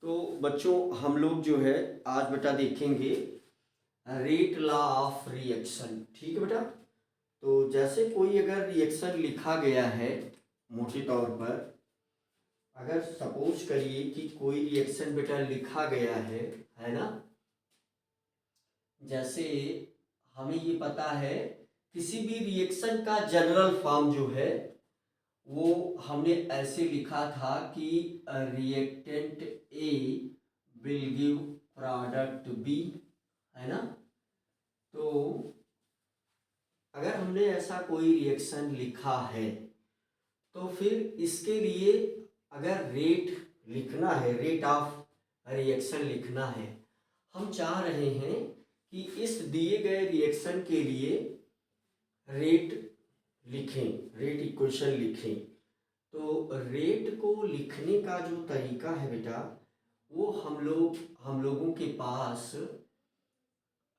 तो बच्चों हम लोग जो है आज बेटा देखेंगे रेट लॉ ऑफ रिएक्शन। ठीक है बेटा। तो जैसे कोई अगर रिएक्शन लिखा गया है मोटे तौर पर, अगर सपोज करिए कि कोई रिएक्शन बेटा लिखा गया है ना। जैसे हमें ये पता है किसी भी रिएक्शन का जनरल फॉर्म जो है वो हमने ऐसे लिखा था कि reactant A will give product B, है ना। तो अगर हमने ऐसा कोई रिएक्शन लिखा है तो फिर इसके लिए अगर रेट लिखना है, रेट ऑफ रिएक्शन लिखना है, हम चाह रहे हैं कि इस दिए गए रिएक्शन के लिए रेट लिखें, रेट इक्वेशन लिखें। तो रेट को लिखने का जो तरीका है बेटा वो हम लोगों के पास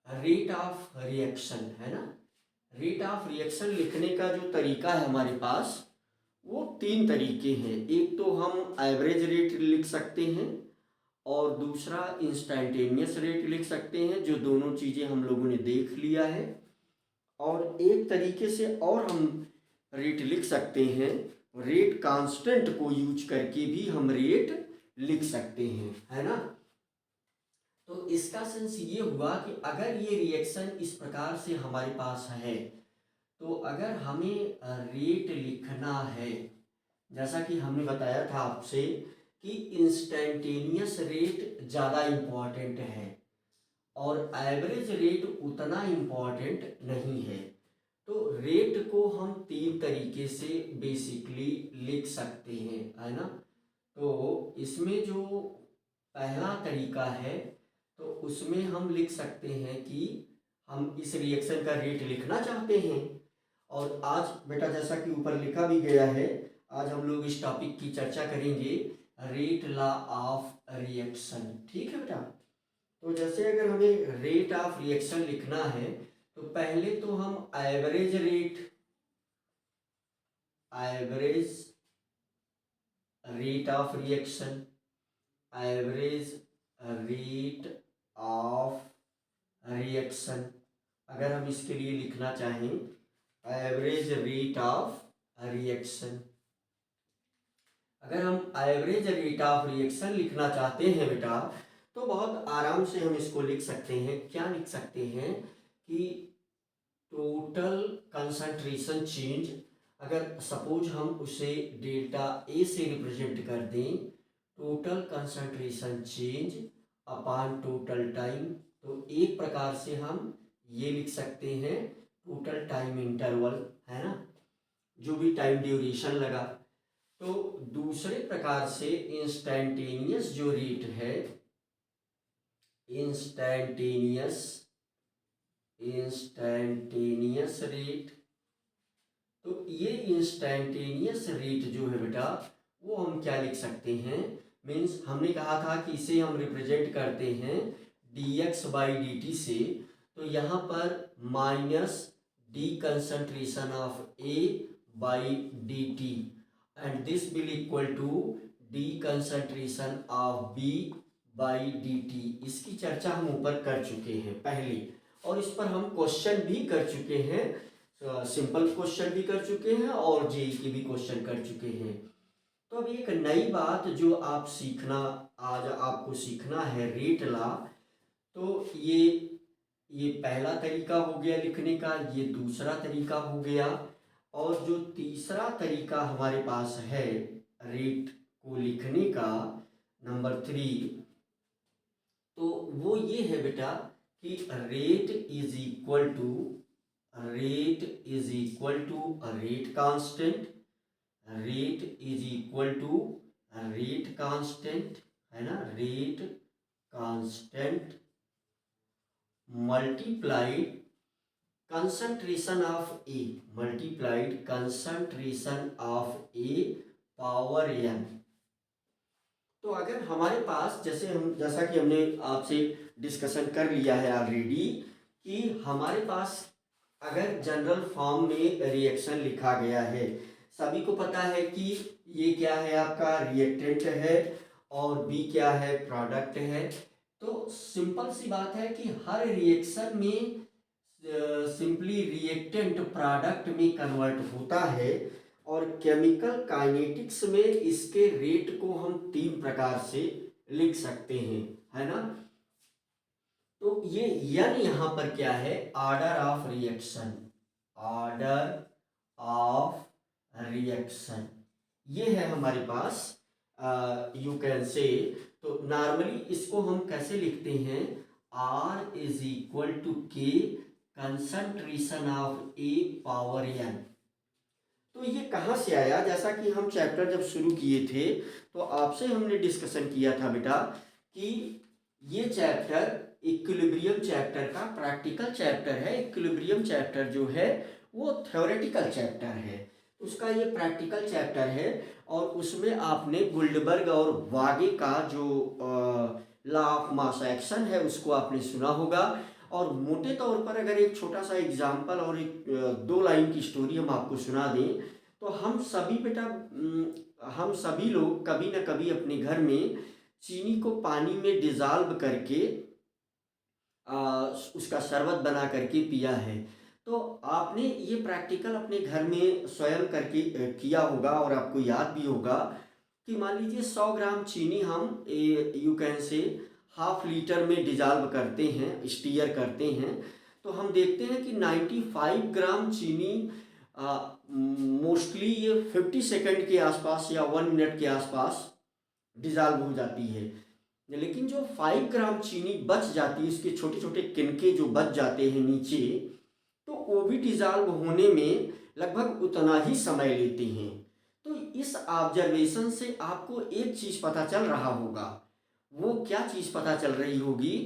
रेट ऑफ रिएक्शन है ना। रेट ऑफ रिएक्शन लिखने का जो तरीका है हमारे पास वो तीन तरीके हैं। एक तो हम एवरेज रेट लिख सकते हैं और दूसरा इंस्टैंटेनियस रेट लिख सकते हैं, जो दोनों चीज़ें हम लोगों ने देख लिया है। और एक तरीके से और हम रेट लिख सकते हैं, रेट कांस्टेंट को यूज करके भी हम रेट लिख सकते हैं, है ना। तो इसका सेंस ये हुआ कि अगर ये रिएक्शन इस प्रकार से हमारे पास है तो अगर हमें रेट लिखना है, जैसा कि हमने बताया था आपसे कि इंस्टैंटेनियस रेट ज़्यादा इम्पॉर्टेंट है और एवरेज रेट उतना इम्पॉर्टेंट नहीं है। तो रेट को हम तीन तरीके से बेसिकली लिख सकते हैं, है ना। तो इसमें जो पहला तरीका है तो उसमें हम लिख सकते हैं कि हम इस रिएक्शन का रेट लिखना चाहते हैं। और आज बेटा जैसा कि ऊपर लिखा भी गया है, आज हम लोग इस टॉपिक की चर्चा करेंगे, रेट लॉ ऑफ रिएक्शन। ठीक है बेटा। तो जैसे अगर हमें रेट ऑफ रिएक्शन लिखना है तो पहले तो हम average rate of reaction, average rate of reaction, अगर हम इसके लिए लिखना चाहें एवरेज रेट ऑफ रिएक्शन, अगर हम एवरेज रेट ऑफ रिएक्शन लिखना चाहते हैं बेटा तो बहुत आराम से हम इसको लिख सकते हैं। क्या लिख सकते हैं कि टोटल कंसंट्रेशन चेंज, अगर सपोज हम उसे डेल्टा ए से रिप्रेजेंट कर दें, total concentration change upon total time, तो एक प्रकार से हम ये लिख सकते हैं टोटल टाइम इंटरवल, है ना, जो भी टाइम ड्यूरेशन लगा। तो दूसरे प्रकार से इंस्टैंटेनियस जो रेट है, इंस्टैंटेनियस रेट, तो ये इंस्टैंटेनियस रेट जो है बेटा वो हम क्या लिख सकते हैं, मीन्स हमने कहा था कि इसे हम रिप्रेजेंट करते हैं dx बाई dt से। तो यहाँ पर minus d concentration of A by dt and this will equal to d concentration of B by dt। इसकी चर्चा हम ऊपर कर चुके हैं पहले और इस पर हम क्वेश्चन भी कर चुके हैं, सिंपल क्वेश्चन भी कर चुके हैं और जेई के भी क्वेश्चन कर चुके हैं। तो अब एक नई बात जो आप सीखना, आज आपको सीखना है रेट लॉ। तो ये पहला तरीका हो गया लिखने का, ये दूसरा तरीका हो गया और जो तीसरा तरीका हमारे पास है रेट को लिखने का, नंबर 3, तो वो ये है बेटा कि rate is equal to rate constant, rate is equal to rate constant, है ना, rate constant multiplied concentration of A, multiplied concentration of A power n। तो अगर हमारे पास जैसा कि हमने आपसे डिस्कशन कर लिया है ऑलरेडी कि हमारे पास अगर जनरल फॉर्म में रिएक्शन लिखा गया है, सभी को पता है कि ये क्या है, आपका रिएक्टेंट है और बी क्या है, प्रोडक्ट है। तो सिंपल सी बात है कि हर रिएक्शन में सिंपली रिएक्टेंट प्रोडक्ट में कन्वर्ट होता है, और केमिकल काइनेटिक्स में इसके रेट को हम 3 प्रकार से लिख सकते हैं, है ना। तो ये यन यहाँ पर क्या है, order of reaction, order of reaction ये है हमारे पास, यू कैन से। तो नॉर्मली इसको हम कैसे लिखते हैं, R is equal to K concentration of A power n. तो ये कहाँ से आया, जैसा कि हम चैप्टर जब शुरू किए थे तो आपसे हमने डिस्कशन किया था बेटा कि ये चैप्टर इक्विलिब्रियम चैप्टर का प्रैक्टिकल चैप्टर है। इक्विलिब्रियम चैप्टर जो है वो थ्योरेटिकल चैप्टर है, उसका ये प्रैक्टिकल चैप्टर है। और उसमें आपने गुल्डबर्ग और वागे का जो लॉ ऑफ मास एक्शन है उसको आपने सुना होगा। और मोटे तौर पर अगर एक छोटा सा एग्जाम्पल और एक 2 लाइन की स्टोरी हम आपको सुना दें, तो हम सभी बेटा हम सभी लोग कभी ना कभी अपने घर में चीनी को पानी में डिज़ोल्व करके उसका शरबत बना करके पिया है। तो आपने ये प्रैक्टिकल अपने घर में स्वयं करके किया होगा, और आपको याद भी होगा कि मान लीजिए 100 ग्राम चीनी हम यू कैन से हाफ लीटर में डिज़ोल्व करते हैं, स्टीयर करते हैं। तो हम देखते हैं कि 95 ग्राम चीनी मोस्टली ये 50 सेकंड के आसपास या 1 मिनट के आसपास डिज़ोल्व हो जाती है। लेकिन जो 5 ग्राम चीनी बच जाती है, इसके छोटे छोटे किनके जो बच जाते हैं नीचे, तो वो भी डिज़ोल्व होने में लगभग उतना ही समय लेते हैं। तो इस ऑब्जर्वेशन से आपको एक चीज़ पता चल रहा होगा, वो क्या चीज़ पता चल रही होगी,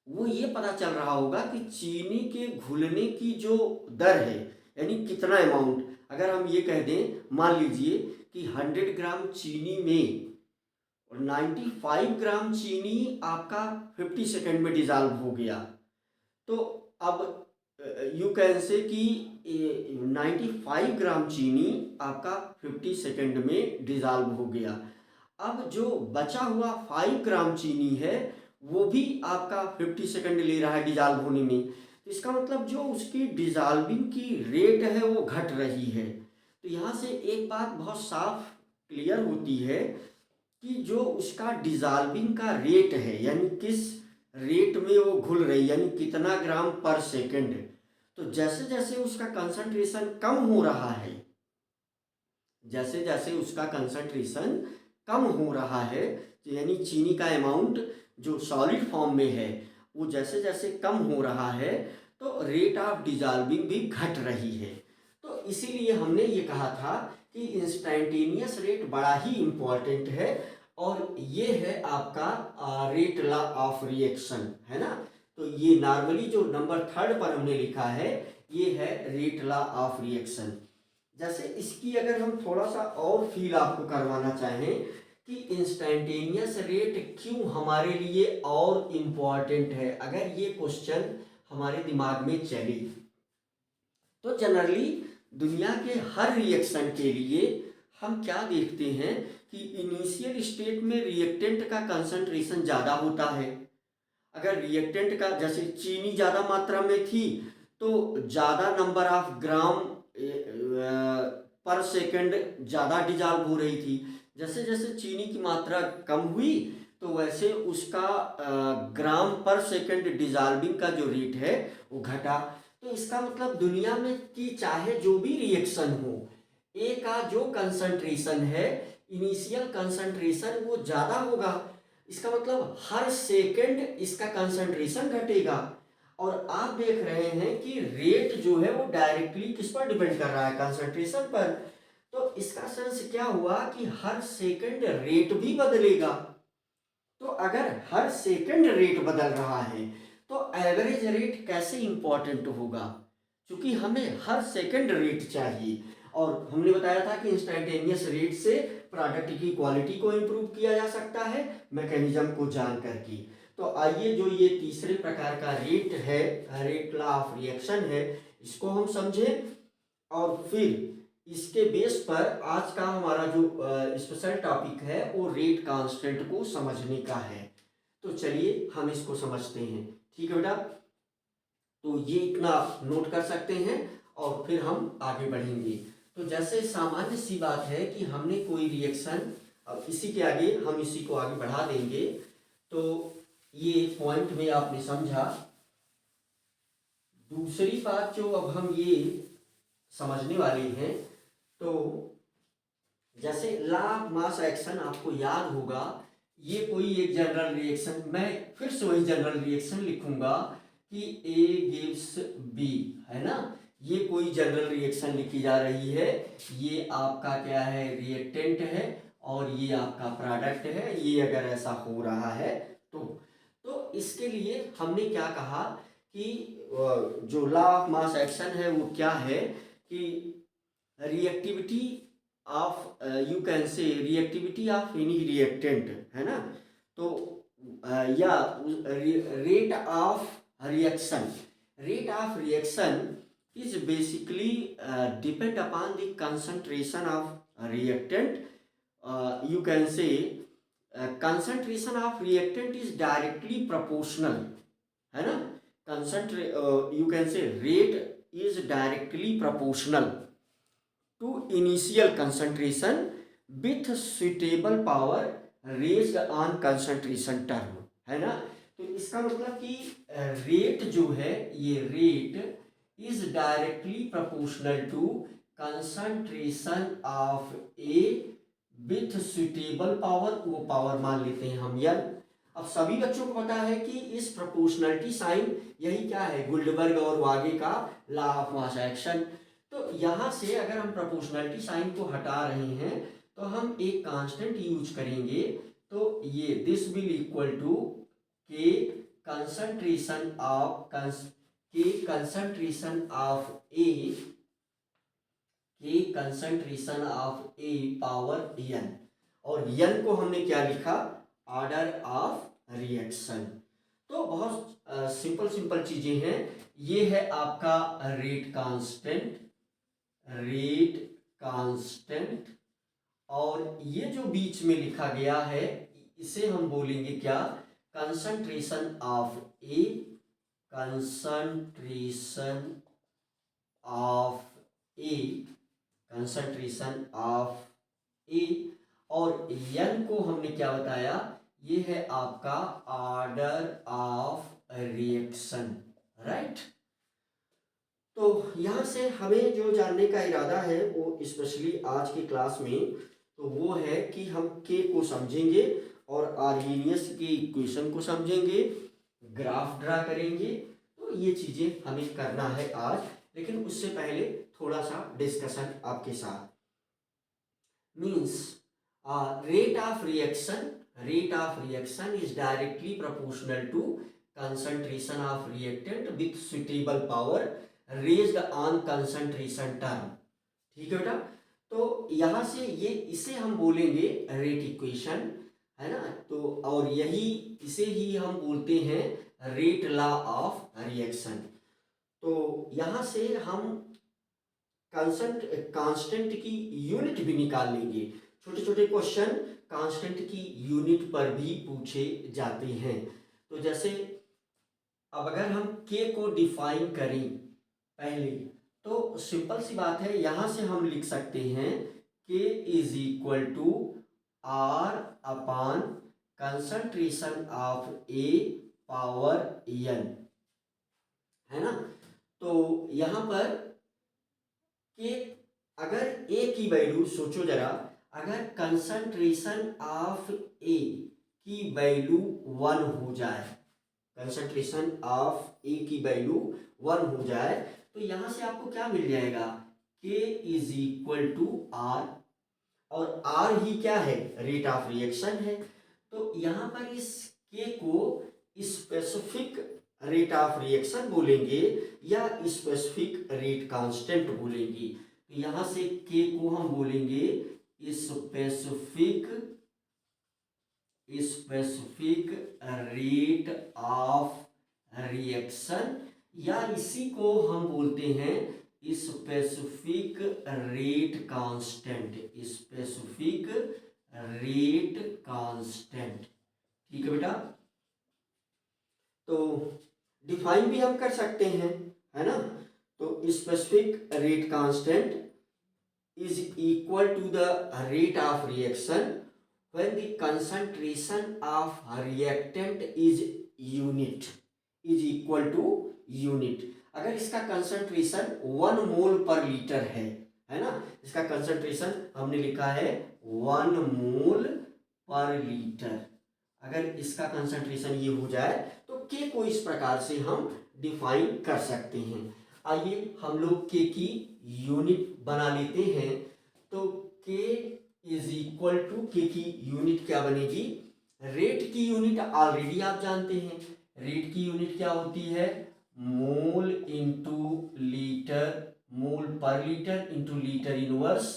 वो ये पता चल रहा होगा कि चीनी के घुलने की जो दर है, यानी कितना अमाउंट, अगर हम ये कह दें, मान लीजिए कि 100 ग्राम चीनी में और 95 ग्राम चीनी आपका 50 सेकंड में डिज़ोल्व हो गया। तो अब यू कैन से कि 95 ग्राम चीनी आपका 50 सेकंड में डिज़ोल्व हो गया। अब जो बचा हुआ 5 ग्राम चीनी है वो भी आपका 50 सेकंड ले रहा है डिज़ोल्व होने में। तो इसका मतलब जो उसकी डिज़ोल्विंग की रेट है वो घट रही है। तो यहाँ से एक बात बहुत साफ क्लियर होती है कि जो उसका डिज़ोल्विंग का रेट है, यानी किस रेट में वो घुल रही, यानी कितना ग्राम पर सेकंड, तो जैसे जैसे उसका कंसंट्रेशन कम हो रहा है, जैसे जैसे उसका कंसंट्रेशन कम हो रहा है, तो यानी चीनी का अमाउंट जो सॉलिड फॉर्म में है वो जैसे जैसे कम हो रहा है, तो रेट ऑफ डिज़ोल्विंग भी घट रही है। तो इसीलिए हमने ये कहा था कि इंस्टेंटेनियस रेट बड़ा ही इम्पॉर्टेंट है, और ये है आपका रेट लॉ ऑफ रिएक्शन, है ना। तो ये नॉर्मली जो नंबर 3 पर हमने लिखा है ये है रेट लॉ ऑफ रिएक्शन। जैसे इसकी अगर हम थोड़ा सा और फील आपको करवाना चाहें कि इंस्टेंटेनियस रेट क्यों हमारे लिए और इम्पॉर्टेंट है, अगर ये क्वेश्चन हमारे दिमाग में चले, तो जनरली दुनिया के हर रिएक्शन के लिए हम क्या देखते हैं कि इनिशियल स्टेट में रिएक्टेंट का कंसंट्रेशन ज़्यादा होता है। अगर रिएक्टेंट का, जैसे चीनी ज़्यादा मात्रा में थी तो ज़्यादा नंबर ऑफ ग्राम पर सेकंड ज़्यादा डिज़ोल्व हो रही थी। जैसे जैसे चीनी की मात्रा कम हुई तो वैसे उसका ग्राम पर सेकंड डिज़ोल्विंग का जो रेट है वो घटा। तो इसका मतलब दुनिया में कि चाहे जो भी रिएक्शन हो, ए का जो कंसंट्रेशन है, इनिशियल कंसंट्रेशन वो ज़्यादा होगा। इसका मतलब हर सेकंड इसका कंसंट्रेशन घटेगा। और आप देख रहे हैं कि रेट जो है वो डायरेक्टली किस पर डिपेंड कर रहा है, कंसंट्रेशन पर। तो इसका सेंस क्या हुआ कि हर सेकंड रेट भी बदलेगा। तो अगर हर सेकंड रेट बदल रहा है तो एवरेज रेट कैसे इंपॉर्टेंट होगा, क्योंकि हमें हर सेकंड रेट चाहिए। और हमने बताया था कि इंस्टेंटेनियस रेट से प्रोडक्ट की क्वालिटी को इम्प्रूव किया जा सकता है मैकेनिज्म को जान करके। तो आइए जो ये तीसरे प्रकार का रेट है, रेट लॉ ऑफ रिएक्शन है, इसको हम समझें और फिर इसके बेस पर आज का हमारा जो स्पेशल टॉपिक है वो रेट कांस्टेंट को समझने का है। तो चलिए हम इसको समझते हैं। ठीक है बेटा, तो ये इतना नोट कर सकते हैं और फिर हम आगे बढ़ेंगे। तो जैसे सामान्य सी बात है कि हमने कोई रिएक्शन, अब इसी के आगे हम इसी को आगे बढ़ा देंगे। तो ये पॉइंट में आपने समझा। दूसरी बात जो अब हम ये समझने वाले हैं, तो जैसे लॉ ऑफ मास एक्शन आपको याद होगा, ये कोई एक जनरल रिएक्शन, मैं फिर से वही जनरल रिएक्शन लिखूंगा कि ए गिव्स बी, है ना। ये कोई जनरल रिएक्शन लिखी जा रही है। ये आपका क्या है, रिएक्टेंट है, और ये आपका प्रोडक्ट है। ये अगर ऐसा हो रहा है तो इसके लिए हमने क्या कहा कि जो लॉ ऑफ मास एक्शन है वो क्या है कि रिएक्टिविटी ऑफ, यू कैन से रिएक्टिविटी ऑफ एनी रिएक्टेंट, है ना। तो या rate of reaction is basically depend upon the concentration of reactant. You can say concentration of reactant is directly proportional, है ना। You can say rate is directly proportional to initial concentration with suitable power raised on concentration term, है ना। तो इसका मतलब कि rate जो है, ये rate is directly proportional to concentration of A with suitable power. वो पावर मान लेते हैं हम एन। अब सभी बच्चों को पता है कि इस प्रोपोर्शनलिटी साइन, यही क्या है, गुल्डबर्ग और वागे का लॉ ऑफ मास एक्शन। तो यहां से अगर हम प्रोपोर्शनलिटी साइन को हटा रहे हैं तो हम एक कांस्टेंट यूज करेंगे। तो ये this will equal to K concentration of K concentration of A power n, और एन को हमने क्या लिखा, ऑर्डर ऑफ रिएक्शन। तो बहुत सिंपल सिंपल चीजें हैं। ये है आपका रेट कांस्टेंट, और ये जो बीच में लिखा गया है इसे हम बोलेंगे क्या, concentration of A, concentration of A, concentration of A, और एन को हमने क्या बताया, ये है आपका ऑर्डर ऑफ रिएक्शन, राइट। तो यहाँ से हमें जो जानने का इरादा है वो स्पेशली आज की क्लास में, तो वो है कि हम के को समझेंगे और आर्हेनियस के इक्वेशन को समझेंगे, ग्राफ ड्रा करेंगे। तो ये चीजें हमें करना है आज, लेकिन उससे पहले थोड़ा सा डिस्कशन आपके साथ। Means rate of reaction is directly proportional to concentration of reactant with suitable power raised on concentration term। ठीक है बेटा, तो यहां से ये इसे हम बोलेंगे रेट इक्वेशन, है ना। तो और यही इसे ही हम बोलते हैं रेट लॉ ऑफ रिएक्शन। तो यहां से हम कांस्टेंट की यूनिट भी निकाल लेंगे। छोटे छोटे क्वेश्चन कांस्टेंट की यूनिट पर भी पूछे जाते हैं। तो जैसे अब अगर हम के को डिफाइन करें पहले, तो सिंपल सी बात है, यहां से हम लिख सकते हैं K is equal to R upon concentration of A power n, है ना। तो यहां पर के, अगर ए की वैल्यू सोचो जरा, अगर कंसंट्रेशन ऑफ ए की वैल्यू 1 हो जाए, कंसंट्रेशन ऑफ ए की वैल्यू 1 हो जाए, तो यहां से आपको क्या मिल जाएगा, के इज इक्वल टू आर, और आर ही क्या है, रेट ऑफ रिएक्शन है। तो यहां पर इस के को स्पेसिफिक रेट ऑफ रिएक्शन बोलेंगे या स्पेसिफिक रेट कांस्टेंट बोलेंगे। तो यहां से के को हम बोलेंगे स्पेसिफिक रेट ऑफ रिएक्शन, या इसी को हम बोलते हैं specific rate constant, specific rate constant. ठीक है बेटा, तो डिफाइन भी हम कर सकते हैं, है ना। तो specific rate constant is equal to the rate of reaction when the concentration of reactant is unit, is equal to unit। अगर इसका कंसंट्रेशन 1 मोल पर लीटर है ना, इसका कंसंट्रेशन हमने लिखा है 1 मोल पर लीटर। अगर इसका कंसंट्रेशन ये हो जाए तो के को इस प्रकार से हम डिफाइन कर सकते हैं। आइए हम लोग के की यूनिट बना लेते हैं। तो के इज इक्वल टू, के की यूनिट क्या बनेगी, रेट की यूनिट ऑलरेडी आप जानते हैं। रेट की यूनिट क्या होती है, मोल इंटू लीटर, मोल पर litre into litre inverse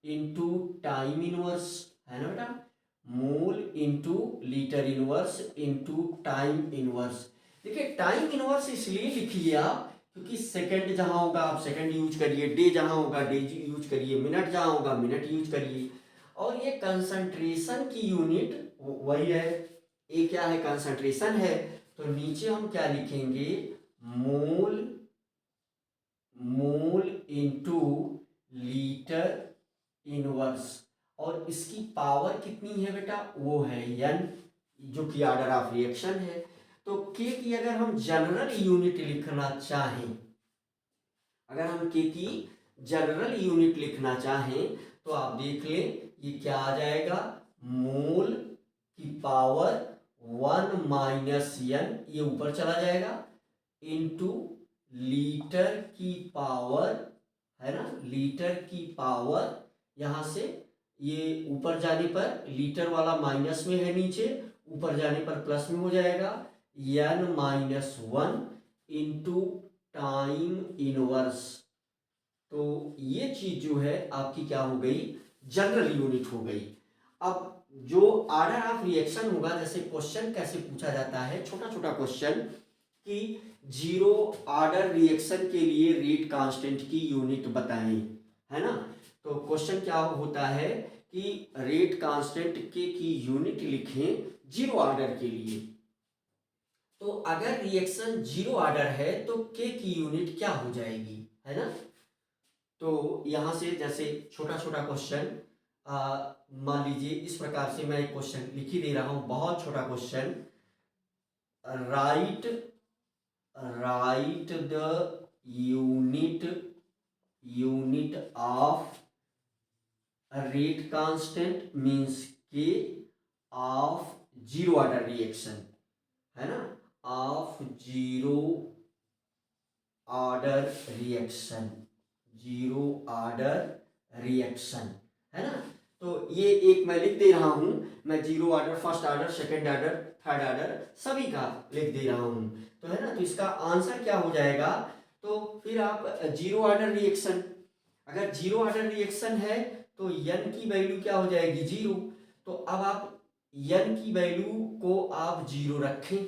into time inverse, है ना बेटा। मोल into litre inverse into time inverse. देखिए टाइम इनवर्स इसलिए लिखिए आप क्योंकि सेकंड जहां होगा आप सेकंड यूज करिए, डे जहां होगा डे यूज करिए, मिनट जहां होगा मिनट यूज करिए। और ये कंसंट्रेशन की यूनिट वही है, ये क्या है, कंसंट्रेशन है। तो नीचे हम क्या लिखेंगे, मोल, मोल इंटू लीटर इनवर्स। और इसकी पावर कितनी है बेटा, वो है n, जो कि ऑर्डर ऑफ रिएक्शन है। तो के की अगर हम जनरल यूनिट लिखना चाहें, अगर हम के की जनरल यूनिट लिखना चाहें तो आप देख लें ये क्या आ जाएगा, मोल की पावर 1 माइनस n, ये ऊपर चला जाएगा, इंटू लीटर की पावर, है ना, लीटर की पावर, यहां से ये ऊपर जाने पर लीटर वाला माइनस में है, नीचे ऊपर जाने पर प्लस में हो जाएगा, n minus 1 into time inverse. तो ये चीज जो है आपकी क्या हो गई, जनरल यूनिट हो गई। अब जो ऑर्डर ऑफ रिएक्शन होगा, जैसे क्वेश्चन कैसे पूछा जाता है, छोटा छोटा क्वेश्चन कि जीरो ऑर्डर रिएक्शन के लिए रेट कांस्टेंट की यूनिट बताएं, है ना। तो क्वेश्चन क्या होता है कि रेट कांस्टेंट के की यूनिट लिखें जीरो ऑर्डर के लिए। तो अगर रिएक्शन जीरो ऑर्डर है तो के की यूनिट क्या हो जाएगी, है ना। तो यहां से जैसे छोटा छोटा क्वेश्चन मान लीजिए इस प्रकार से मैं एक क्वेश्चन लिख ही दे रहा हूं, बहुत छोटा question. Right the unit of rate constant means के ऑफ जीरो ऑर्डर रिएक्शन, है ना, of zero order reaction, zero order reaction, है ना। तो ये एक मैं लिख दे रहा हूं, मैं zero order, first order, second order, third order सभी का लिख दे रहा हूं, तो है ना। तो इसका आंसर क्या हो जाएगा, तो फिर आप जीरो ऑर्डर रिएक्शन, अगर जीरो ऑर्डर रिएक्शन है तो n की वैल्यू क्या हो जाएगी, जीरो। तो अब आप n की वैल्यू को आप जीरो रखें,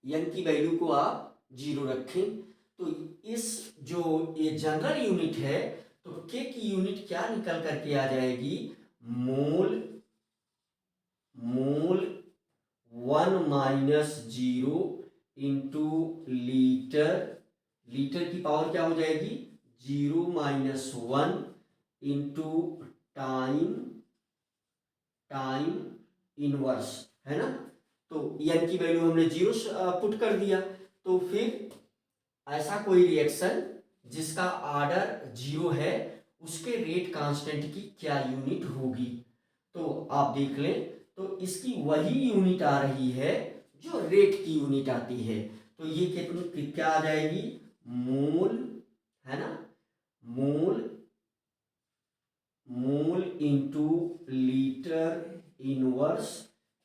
n की वैल्यू को आप जीरो रखें। तो इस जो ये जनरल यूनिट है तो के की यूनिट क्या निकल करके आ जाएगी, मोल, मोल 1 minus zero into litre, litre की पावर क्या हो जाएगी, 0 minus 1 into time, time inverse, है ना। तो n की वैल्यू हमने जीरो पुट कर दिया। तो फिर ऐसा कोई रिएक्शन जिसका ऑर्डर जीरो है उसके रेट कांस्टेंट की क्या यूनिट होगी, तो आप देख लें तो इसकी वही यूनिट आ रही है जो रेट की यूनिट आती है। तो ये कितनी क्या आ जाएगी, मोल, है ना, mole, mole into litre inverse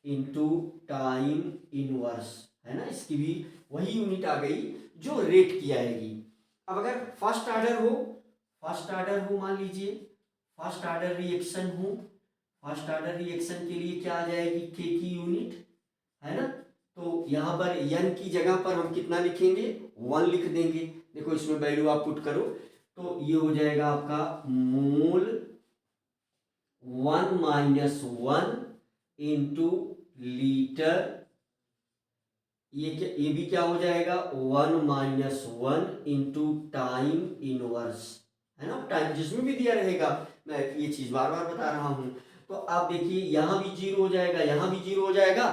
into time inverse, है ना। इसकी भी वही यूनिट आ गई जो रेट की आएगी। अब अगर फर्स्ट ऑर्डर हो, फर्स्ट ऑर्डर हो, मान लीजिए फर्स्ट ऑर्डर रिएक्शन हो, फर्स्ट ऑर्डर रिएक्शन के लिए क्या आ जाएगी, के की यूनिट, है ना। तो यहाँ पर n की जगह पर हम कितना लिखेंगे, 1 लिख देंगे। देखो इसमें वैल्यू आप पुट करो तो ये हो जाएगा आपका मोल 1 माइनस 1 इंटू लीटर, ये भी क्या हो जाएगा 1 माइनस 1 इंटू टाइम इनवर्स, है ना, टाइम जिसमें भी दिया रहेगा, मैं ये चीज बार बार बता रहा हूं। तो आप देखिए यहाँ भी जीरो हो जाएगा, यहाँ भी जीरो हो जाएगा,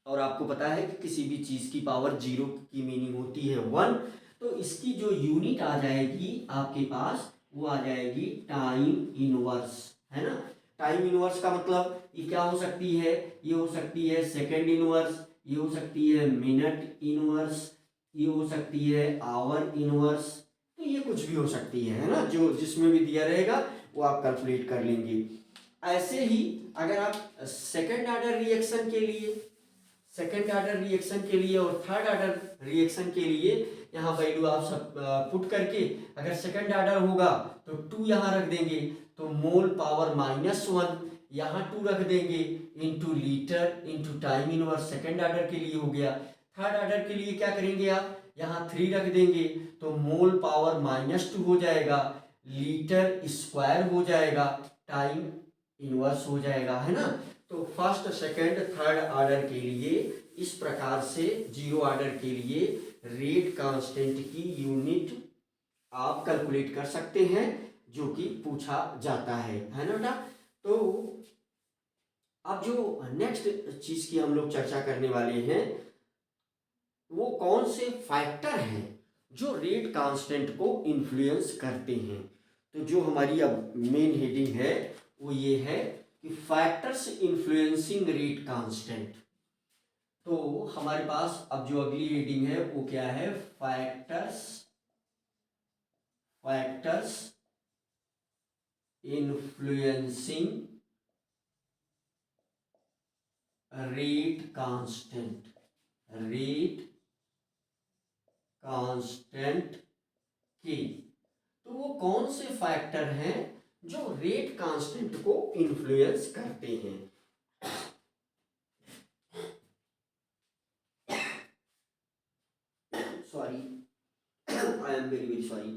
और आपको पता है कि किसी भी चीज की पावर जीरो की मीनिंग होती है 1। तो इसकी जो यूनिट आ जाएगी आपके पास वो आ जाएगी टाइम इनवर्स, है ना। टाइम इनवर्स का मतलब ये क्या हो सकती है, ये हो सकती है सेकेंड इनवर्स, ये हो सकती है मिनट इनवर्स, ये हो सकती है आवर इनवर्स, तो ये कुछ भी हो सकती है ना, जो जिसमें भी दिया रहेगा वो आप कैलकुलेट कर लेंगे। ऐसे ही अगर आप सेकेंड ऑर्डर रिएक्शन के लिए, सेकेंड ऑर्डर रिएक्शन के लिए और थर्ड ऑर्डर रिएक्शन के लिए यहाँ वैल्यू आप सब पुट करके, अगर सेकेंड ऑर्डर होगा तो 2 यहाँ रख देंगे, तो मोल पावर -1 यहाँ 2 रख देंगे into litre into time inverse, second order के लिए हो गया। थर्ड ऑर्डर के लिए क्या करेंगे आप, यहाँ 3 रख देंगे, तो मोल पावर -2 हो जाएगा, लीटर स्क्वायर हो जाएगा, टाइम इनवर्स हो जाएगा, है ना। तो फर्स्ट सेकंड थर्ड ऑर्डर के लिए इस प्रकार से, जीरो ऑर्डर के लिए रेट कांस्टेंट की यूनिट आप कैलकुलेट कर सकते हैं, जो कि पूछा जाता है ना बेटा। तो अब जो नेक्स्ट चीज की हम लोग चर्चा करने वाले हैं वो कौन से फैक्टर हैं जो रेट कांस्टेंट को इन्फ्लुएंस करते हैं। तो जो हमारी अब मेन हेडिंग है वो ये है कि फैक्टर्स इन्फ्लुएंसिंग रेट कांस्टेंट। तो हमारे पास अब जो अगली हेडिंग है वो क्या है, फैक्टर्स इन्फ्लुएंसिंग रेट कांस्टेंट की। तो वो कौन से फैक्टर हैं जो रेट कांस्टेंट को इन्फ्लुएंस करते हैं। Sorry, I am very very sorry.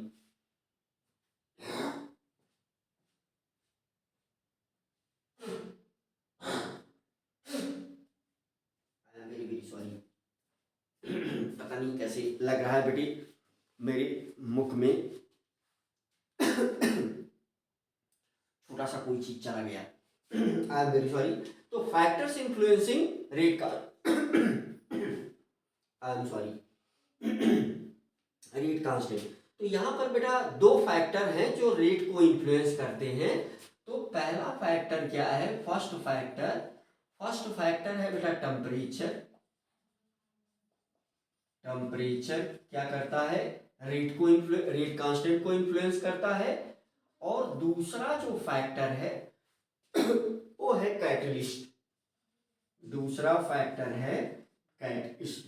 पता नहीं कैसे लग रहा है बेटी, मेरे मुख में छोटा सा कोई चीज चला गया, आई एम वेरी सॉरी। तो फैक्टर्स इन्फ्लुएंसिंग रेट का I am sorry rate constant. तो यहाँ पर बेटा 2 फैक्टर हैं जो रेट को इन्फ्लुएंस करते हैं। तो पहला फैक्टर क्या है, फर्स्ट फैक्टर है बेटा टेम्परेचर। टेम्परेचर क्या करता है, रेट कांस्टेंट को इन्फ्लुएंस करता है। और दूसरा जो फैक्टर है वो है कैटलिस्ट। दूसरा फैक्टर है कैटलिस्ट।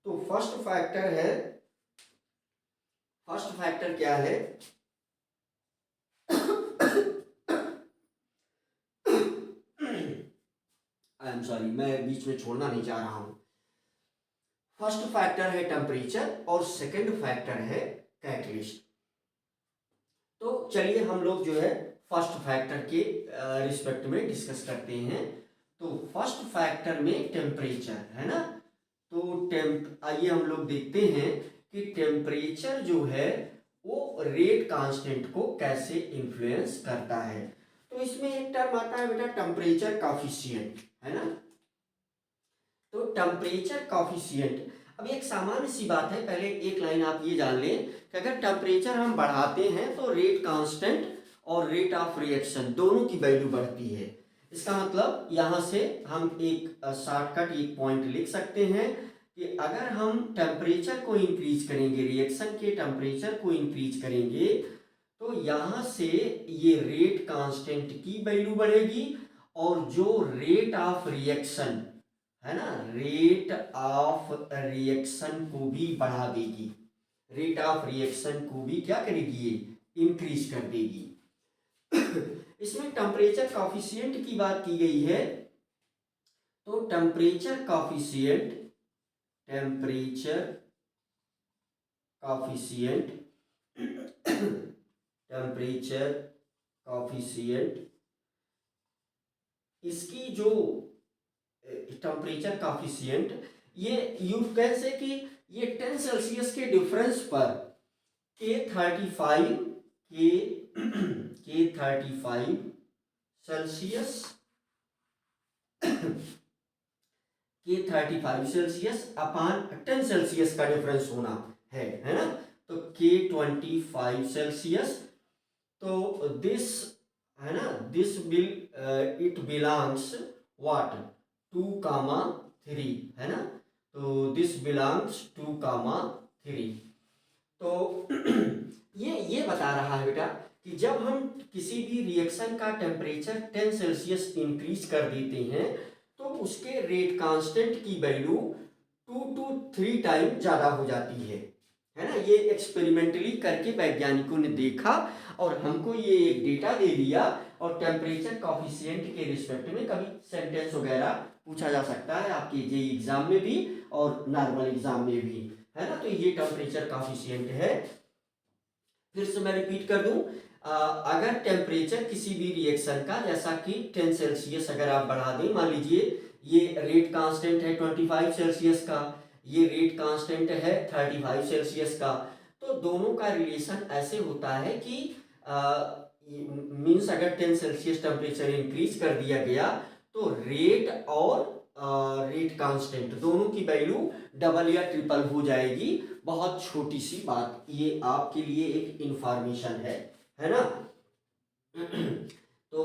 तो फर्स्ट फैक्टर क्या है, आई एम सॉरी, मैं बीच में छोड़ना नहीं चाह रहा हूं। फर्स्ट फैक्टर है टेम्परेचर और सेकंड फैक्टर है कैटलिस्ट। तो चलिए हम लोग जो है फर्स्ट फैक्टर के रिस्पेक्ट में डिस्कस करते हैं। तो फर्स्ट फैक्टर में टेम्परेचर है ना। तो आइए हम लोग देखते हैं कि टेम्परेचर जो है वो रेट कांस्टेंट को कैसे इन्फ्लुएंस करता है। तो इसमें एक टर्म आता है बेटा टेम्परेचर कॉफिशिएंट, है ना। तो टेम्परेचर कॉफिशिएंट, अब एक सामान्य सी बात है, पहले एक लाइन आप ये जान लें कि अगर टेम्परेचर हम बढ़ाते हैं तो रेट कांस्टेंट और रेट ऑफ रिएक्शन दोनों की वैल्यू बढ़ती है। इसका मतलब यहाँ से हम एक शॉर्टकट एक पॉइंट लिख सकते हैं कि अगर हम टेम्परेचर को इंक्रीज करेंगे, रिएक्शन के टेम्परेचर को इंक्रीज करेंगे, तो यहाँ से ये रेट कांस्टेंट की वैल्यू बढ़ेगी और जो रेट ऑफ रिएक्शन है ना, रेट ऑफ रिएक्शन को भी बढ़ा देगी, रेट ऑफ रिएक्शन को भी क्या करेगी, ये इंक्रीज कर देगी। इसमें टेम्परेचर कॉफिशिएंट की बात की गई है। तो टेम्परेचर कॉफिशिएंट टेम्परेचर कॉफिशिएंट इसकी जो टेम्परेचर कॉफिशिएंट, ये यू कैन से कि ये 10 सेल्सियस के डिफरेंस पर K35 K35 Celsius K35 Celsius upon 10 Celsius का डिफरेंस होना है ना। तो K25 सेल्सियस, तो दिस है ना, this will it belongs what 2,3 है ना। तो दिस बिलोंग्स 2,3। तो ये बता रहा है बेटा कि जब हम किसी भी रिएक्शन का टेम्परेचर 10 सेल्सियस इंक्रीज कर देते हैं तो उसके रेट कांस्टेंट की वैल्यू 2 to 3 टाइम ज़्यादा हो जाती है ना। ये एक्सपेरिमेंटली करके वैज्ञानिकों ने देखा और हमको ये एक डेटा दे दिया। और टेम्परेचर कॉफिशिएंट के रिस्पेक्ट में कभी सेंटेंस वगैरह पूछा जा सकता है आपके जेईई एग्जाम में भी और नॉर्मल एग्जाम में भी, है ना। तो ये टेम्परेचर कॉफिशिएंट है। फिर से मैं रिपीट कर दूं, अगर टेम्परेचर किसी भी रिएक्शन का जैसा कि 10 सेल्सियस अगर आप बढ़ा दें, मान लीजिए ये रेट कांस्टेंट है 25 सेल्सियस का, ये रेट कांस्टेंट है 35 सेल्सियस का, तो दोनों का रिलेशन ऐसे होता है कि मीन्स अगर 10 सेल्सियस टेम्परेचर इंक्रीज कर दिया गया तो रेट और रेट कांस्टेंट दोनों की वैल्यू डबल या ट्रिपल हो जाएगी। बहुत छोटी सी बात, ये आपके लिए एक इंफॉर्मेशन है ना। तो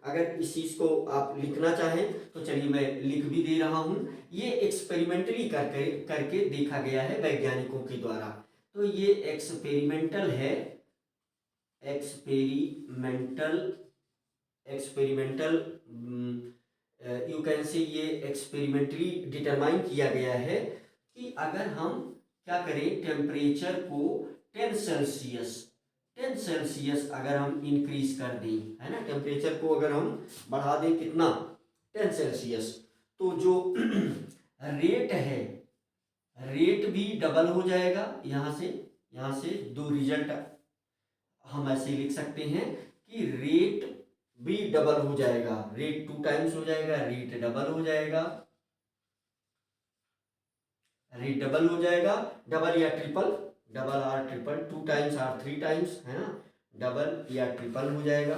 अगर इस चीज को आप लिखना चाहें तो चलिए मैं लिख भी दे रहा हूं। ये एक्सपेरिमेंटली करके देखा गया है वैज्ञानिकों के द्वारा। तो ये एक्सपेरिमेंटल है, एक्सपेरिमेंटल यू कैन से ये एक्सपेरिमेंटली डिटरमाइन किया गया है कि अगर हम क्या करें, टेम्परेचर को 10 सेल्सियस अगर हम इंक्रीज कर दें, है ना, टेम्परेचर को अगर हम बढ़ा दें कितना 10 सेल्सियस, तो जो रेट है रेट भी डबल हो जाएगा। यहाँ से दो रिजल्ट हम ऐसे लिख सकते हैं कि रेट भी डबल हो जाएगा, रेट 2 टाइम्स हो जाएगा, रेट डबल हो जाएगा, रेट डबल हो जाएगा, डबल या triple, double or triple, 2 times or 3 times, है ना, डबल या ट्रिपल हो जाएगा,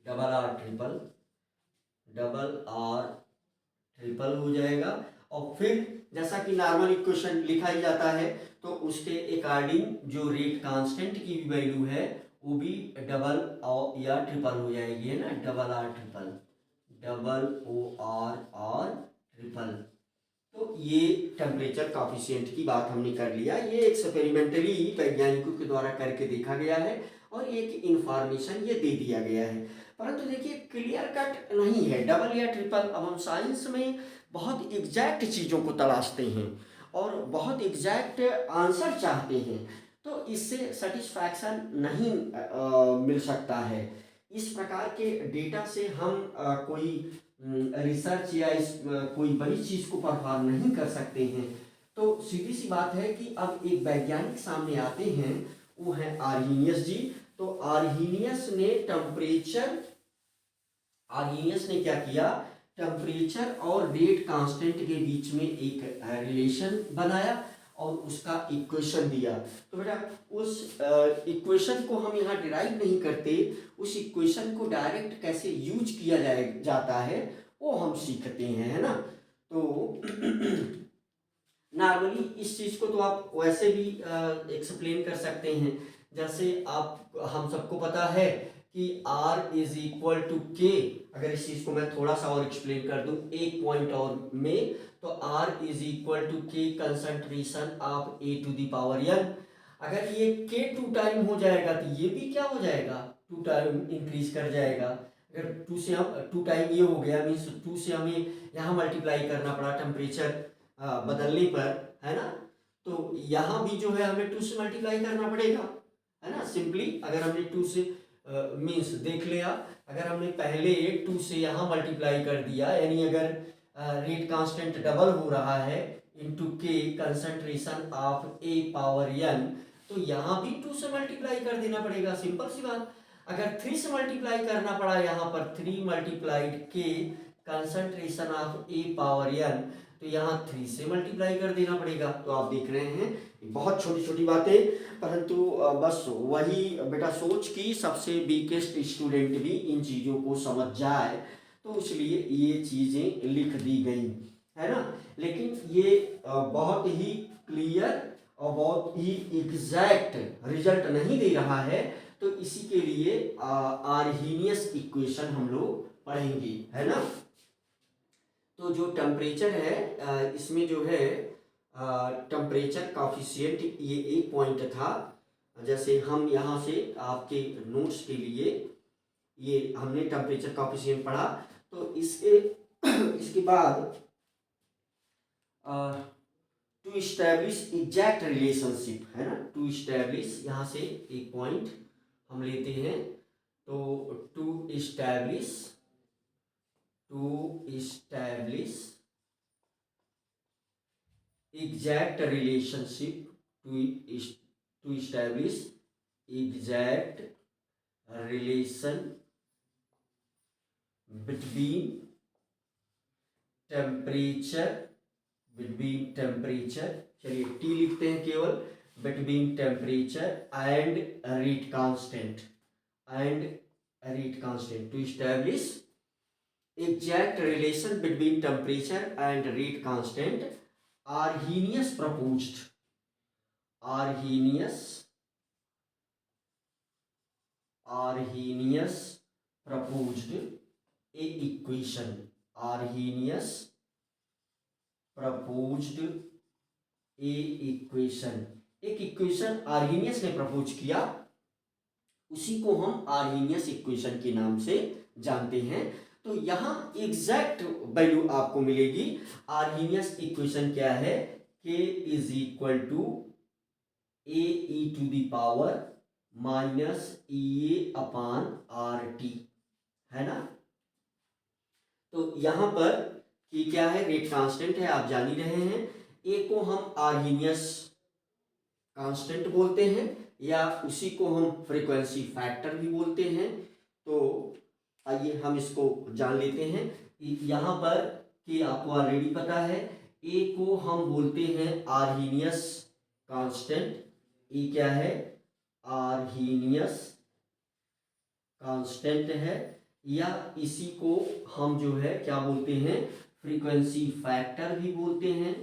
double or triple, double or triple हो जाएगा। और फिर जैसा कि नॉर्मल इक्वेशन लिखा ही जाता है तो उसके अकॉर्डिंग जो रेट कांस्टेंट की भी वैल्यू है वो भी डबल या ट्रिपल हो जाएगी, है ना, double or triple, double or triple. तो ये टेम्परेचर कॉफिशिएंट की बात हमने कर लिया, ये एक्सपेरिमेंटली वैज्ञानिकों के द्वारा करके देखा गया है और एक इंफॉर्मेशन ये दे दिया गया है। परंतु देखिए क्लियर कट नहीं है डबल या ट्रिपल। अब हम साइंस में बहुत एग्जैक्ट चीज़ों को तलाशते हैं और बहुत एग्जैक्ट आंसर चाहते हैं, तो इससे सेटिस्फैक्शन नहीं मिल सकता है। इस प्रकार के डेटा से हम कोई रिसर्च या कोई बड़ी चीज़ को परफॉर्म नहीं कर सकते हैं। तो सीधी सी बात है कि अब एक वैज्ञानिक सामने आते हैं, वो है आर्हीनियस जी। तो आर्हीनियस ने क्या किया, टेम्परेचर और रेट कांस्टेंट के बीच में एक रिलेशन बनाया और उसका इक्वेशन दिया। तो बेटा उस इक्वेशन को हम यहाँ डिराइव नहीं करते, उस इक्वेशन को डायरेक्ट कैसे यूज किया जाता है वो हम सीखते हैं, है ना। तो नॉर्मली इस चीज़ को तो आप वैसे भी एक्सप्लेन कर सकते हैं, जैसे आप हम सबको पता है कि R is equal to K। अगर इस चीज़ को मैं थोड़ा सा और एक्सप्लेन कर दूं एक पॉइंट और में, तो R is equal to K concentration of A to the power n। अगर ये K 2 टाइम हो जाएगा तो ये भी क्या हो जाएगा, 2 टाइम इंक्रीज कर जाएगा। अगर 2 से हम 2 टाइम ये हो गया मीन्स 2 से हमें यहाँ मल्टीप्लाई करना पड़ा टेम्परेचर बदलने पर, है ना। तो यहाँ भी जो है हमें 2 से मल्टीप्लाई करना पड़ेगा, है ना। सिंपली अगर हमने 2 से मीन्स देख लिया, अगर हमने पहले 2 से यहाँ मल्टीप्लाई कर दिया, यानी अगर रेट कांस्टेंट डबल हो रहा है into K concentration of A power n, तो यहाँ भी 2 से मल्टीप्लाई कर देना पड़ेगा, सिंपल सी बात। अगर 3 से मल्टीप्लाई करना पड़ा यहाँ पर 3 multiplied K concentration of A power n, तो यहाँ 3 से मल्टीप्लाई कर देना पड़ेगा। तो आप देख रहे हैं बहुत छोटी छोटी बातें, परंतु बस वही बेटा सोच की सबसे वीकेस्ट स्टूडेंट भी इन चीज़ों को समझ जाए, तो इसलिए ये चीज़ें लिख दी गई है ना। लेकिन ये बहुत ही क्लियर और बहुत ही एग्जैक्ट रिजल्ट नहीं दे रहा है, तो इसी के लिए आर्हीनियस इक्वेशन हम लोग पढ़ेंगे, है ना। तो जो टेम्परेचर है इसमें जो है टेम्परेचर कॉफिशिएंट ये एक पॉइंट था। जैसे हम यहाँ से आपके नोट्स के लिए ये हमने टेम्परेचर कॉफिशिएंट पढ़ा, तो इसके बाद टू इस्टेब्लिश एग्जैक्ट रिलेशनशिप, है ना, टू इस्टेब्लिश यहाँ से एक पॉइंट हम लेते हैं। तो to establish exact relationship, to establish exact relation between temperature, चलिए T लिखते हैं केवल, between temperature and rate constant, to establish exact relation between temperature and rate constant, Arrhenius proposed a equation. Arrhenius proposed a equation. एक equation Arrhenius ने propose किया, उसी को हम आर्हीनियस इक्वेशन के नाम से जानते हैं। तो यहाँ एग्जैक्ट वैल्यू आपको मिलेगी। आर्हीनियस इक्वेशन क्या है? K is equal to A e to the power minus E A upon R T, है ना। तो यहाँ पर कि क्या है, रेट कांस्टेंट है, आप जान ही रहे हैं। ए को हम आर्हीनियस कांस्टेंट बोलते हैं, या उसी को हम फ्रीक्वेंसी फैक्टर भी बोलते हैं। तो आइए हम इसको जान लेते हैं। यहाँ पर कि आपको ऑलरेडी पता है, ए को हम बोलते हैं आर्हीनियस कांस्टेंट। ए क्या है? आर्हीनियस कांस्टेंट है, या इसी को हम जो है क्या बोलते हैं, फ्रीक्वेंसी फैक्टर भी बोलते हैं,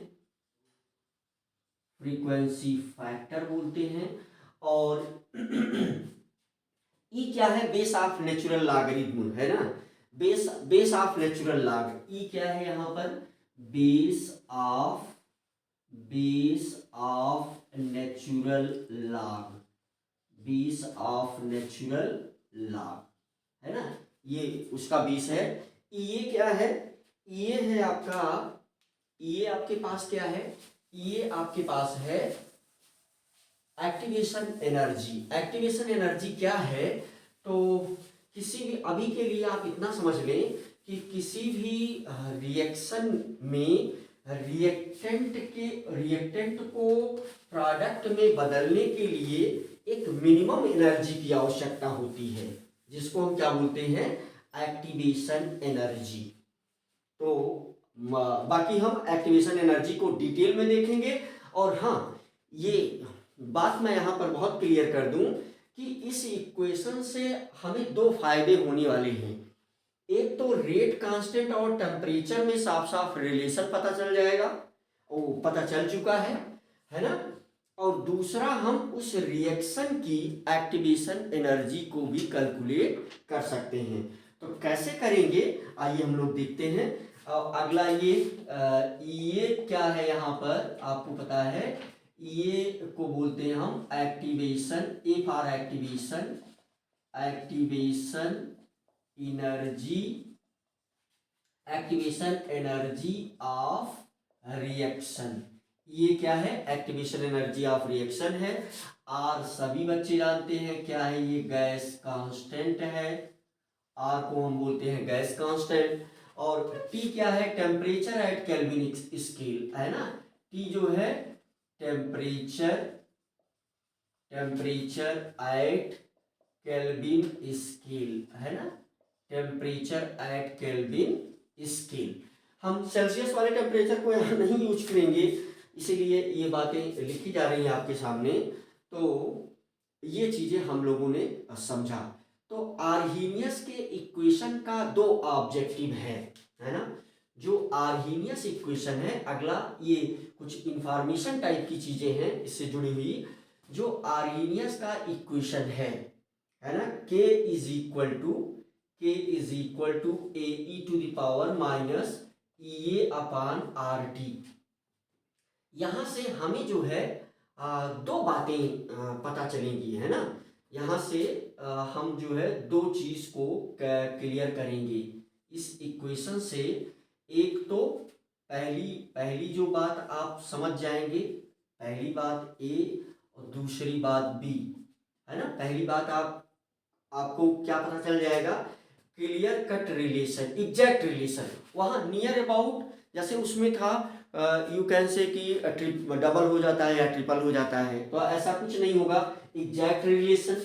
फ्रीक्वेंसी फैक्टर बोलते हैं। और ई क्या है? बेस ऑफ नेचुरल लॉगरिथम, है ना, बेस ऑफ नेचुरल लॉग। ई क्या है यहाँ पर? Base of natural log, base of natural log, है ना, ये उसका बेस है। ये क्या है? ये है आपका, ये आपके पास क्या है? ये आपके पास है एक्टिवेशन एनर्जी। एक्टिवेशन एनर्जी क्या है? तो किसी भी, अभी के लिए आप इतना समझ लें कि किसी भी रिएक्शन में रिएक्टेंट को प्रोडक्ट में बदलने के लिए एक मिनिमम एनर्जी की आवश्यकता होती है, जिसको हम क्या बोलते हैं? Activation energy. तो बाकी हम एक्टिवेशन एनर्जी को डिटेल में देखेंगे। और हाँ, ये बात मैं यहाँ पर बहुत क्लियर कर दूं कि इस इक्वेशन से हमें दो फायदे होने वाले हैं। एक तो रेट कांस्टेंट और टेम्परेचर में साफ साफ रिलेशन पता चल जाएगा, वो पता चल चुका है ना। और दूसरा, हम उस रिएक्शन की एक्टिवेशन एनर्जी को भी कैलकुलेट कर सकते हैं। तो कैसे करेंगे, आइए हम लोग देखते हैं। अगला ये क्या है? यहाँ पर आपको पता है, ये को बोलते हैं हम activation, A for activation energy of reaction. ये क्या है, एक्टिवेशन एनर्जी ऑफ रिएक्शन है। आर सभी बच्चे जानते हैं क्या है, ये गैस कांस्टेंट है। आर को हम बोलते हैं गैस कांस्टेंट। और टी क्या है, टेम्परेचर एट केल्विन स्केल, है ना। टी जो है टेम्परेचर एट केल्विन स्केल, है ना, टेम्परेचर एट केल्विन स्केल। हम सेल्सियस वाले टेम्परेचर को यहाँ नहीं यूज करेंगे, इसीलिए ये बातें लिखी जा रही हैं आपके सामने। तो ये चीजें हम लोगों ने समझा। तो आर्हीनियस के इक्वेशन का दो ऑब्जेक्टिव है ना। जो आर्हीनियस इक्वेशन है, अगला ये कुछ इंफॉर्मेशन टाइप की चीजें हैं इससे जुड़ी हुई। जो आर्हीनियस का इक्वेशन है ना, K is equal to A e to the power minus E A upon R T. यहां से हमें जो है दो बातें पता चलेंगी, है ना। यहाँ से हम जो है दो चीज को क्लियर करेंगे इस इक्वेशन से। एक तो पहली जो बात आप समझ जाएंगे, पहली बात ए और दूसरी बात बी, है ना। पहली बात आपको क्या पता चल जाएगा, clear cut relation, exact relation. वहां नियर अबाउट जैसे उसमें था यू कैन से कि डबल हो जाता है या ट्रिपल हो जाता है, तो ऐसा कुछ नहीं होगा। एग्जैक्ट रिलेशन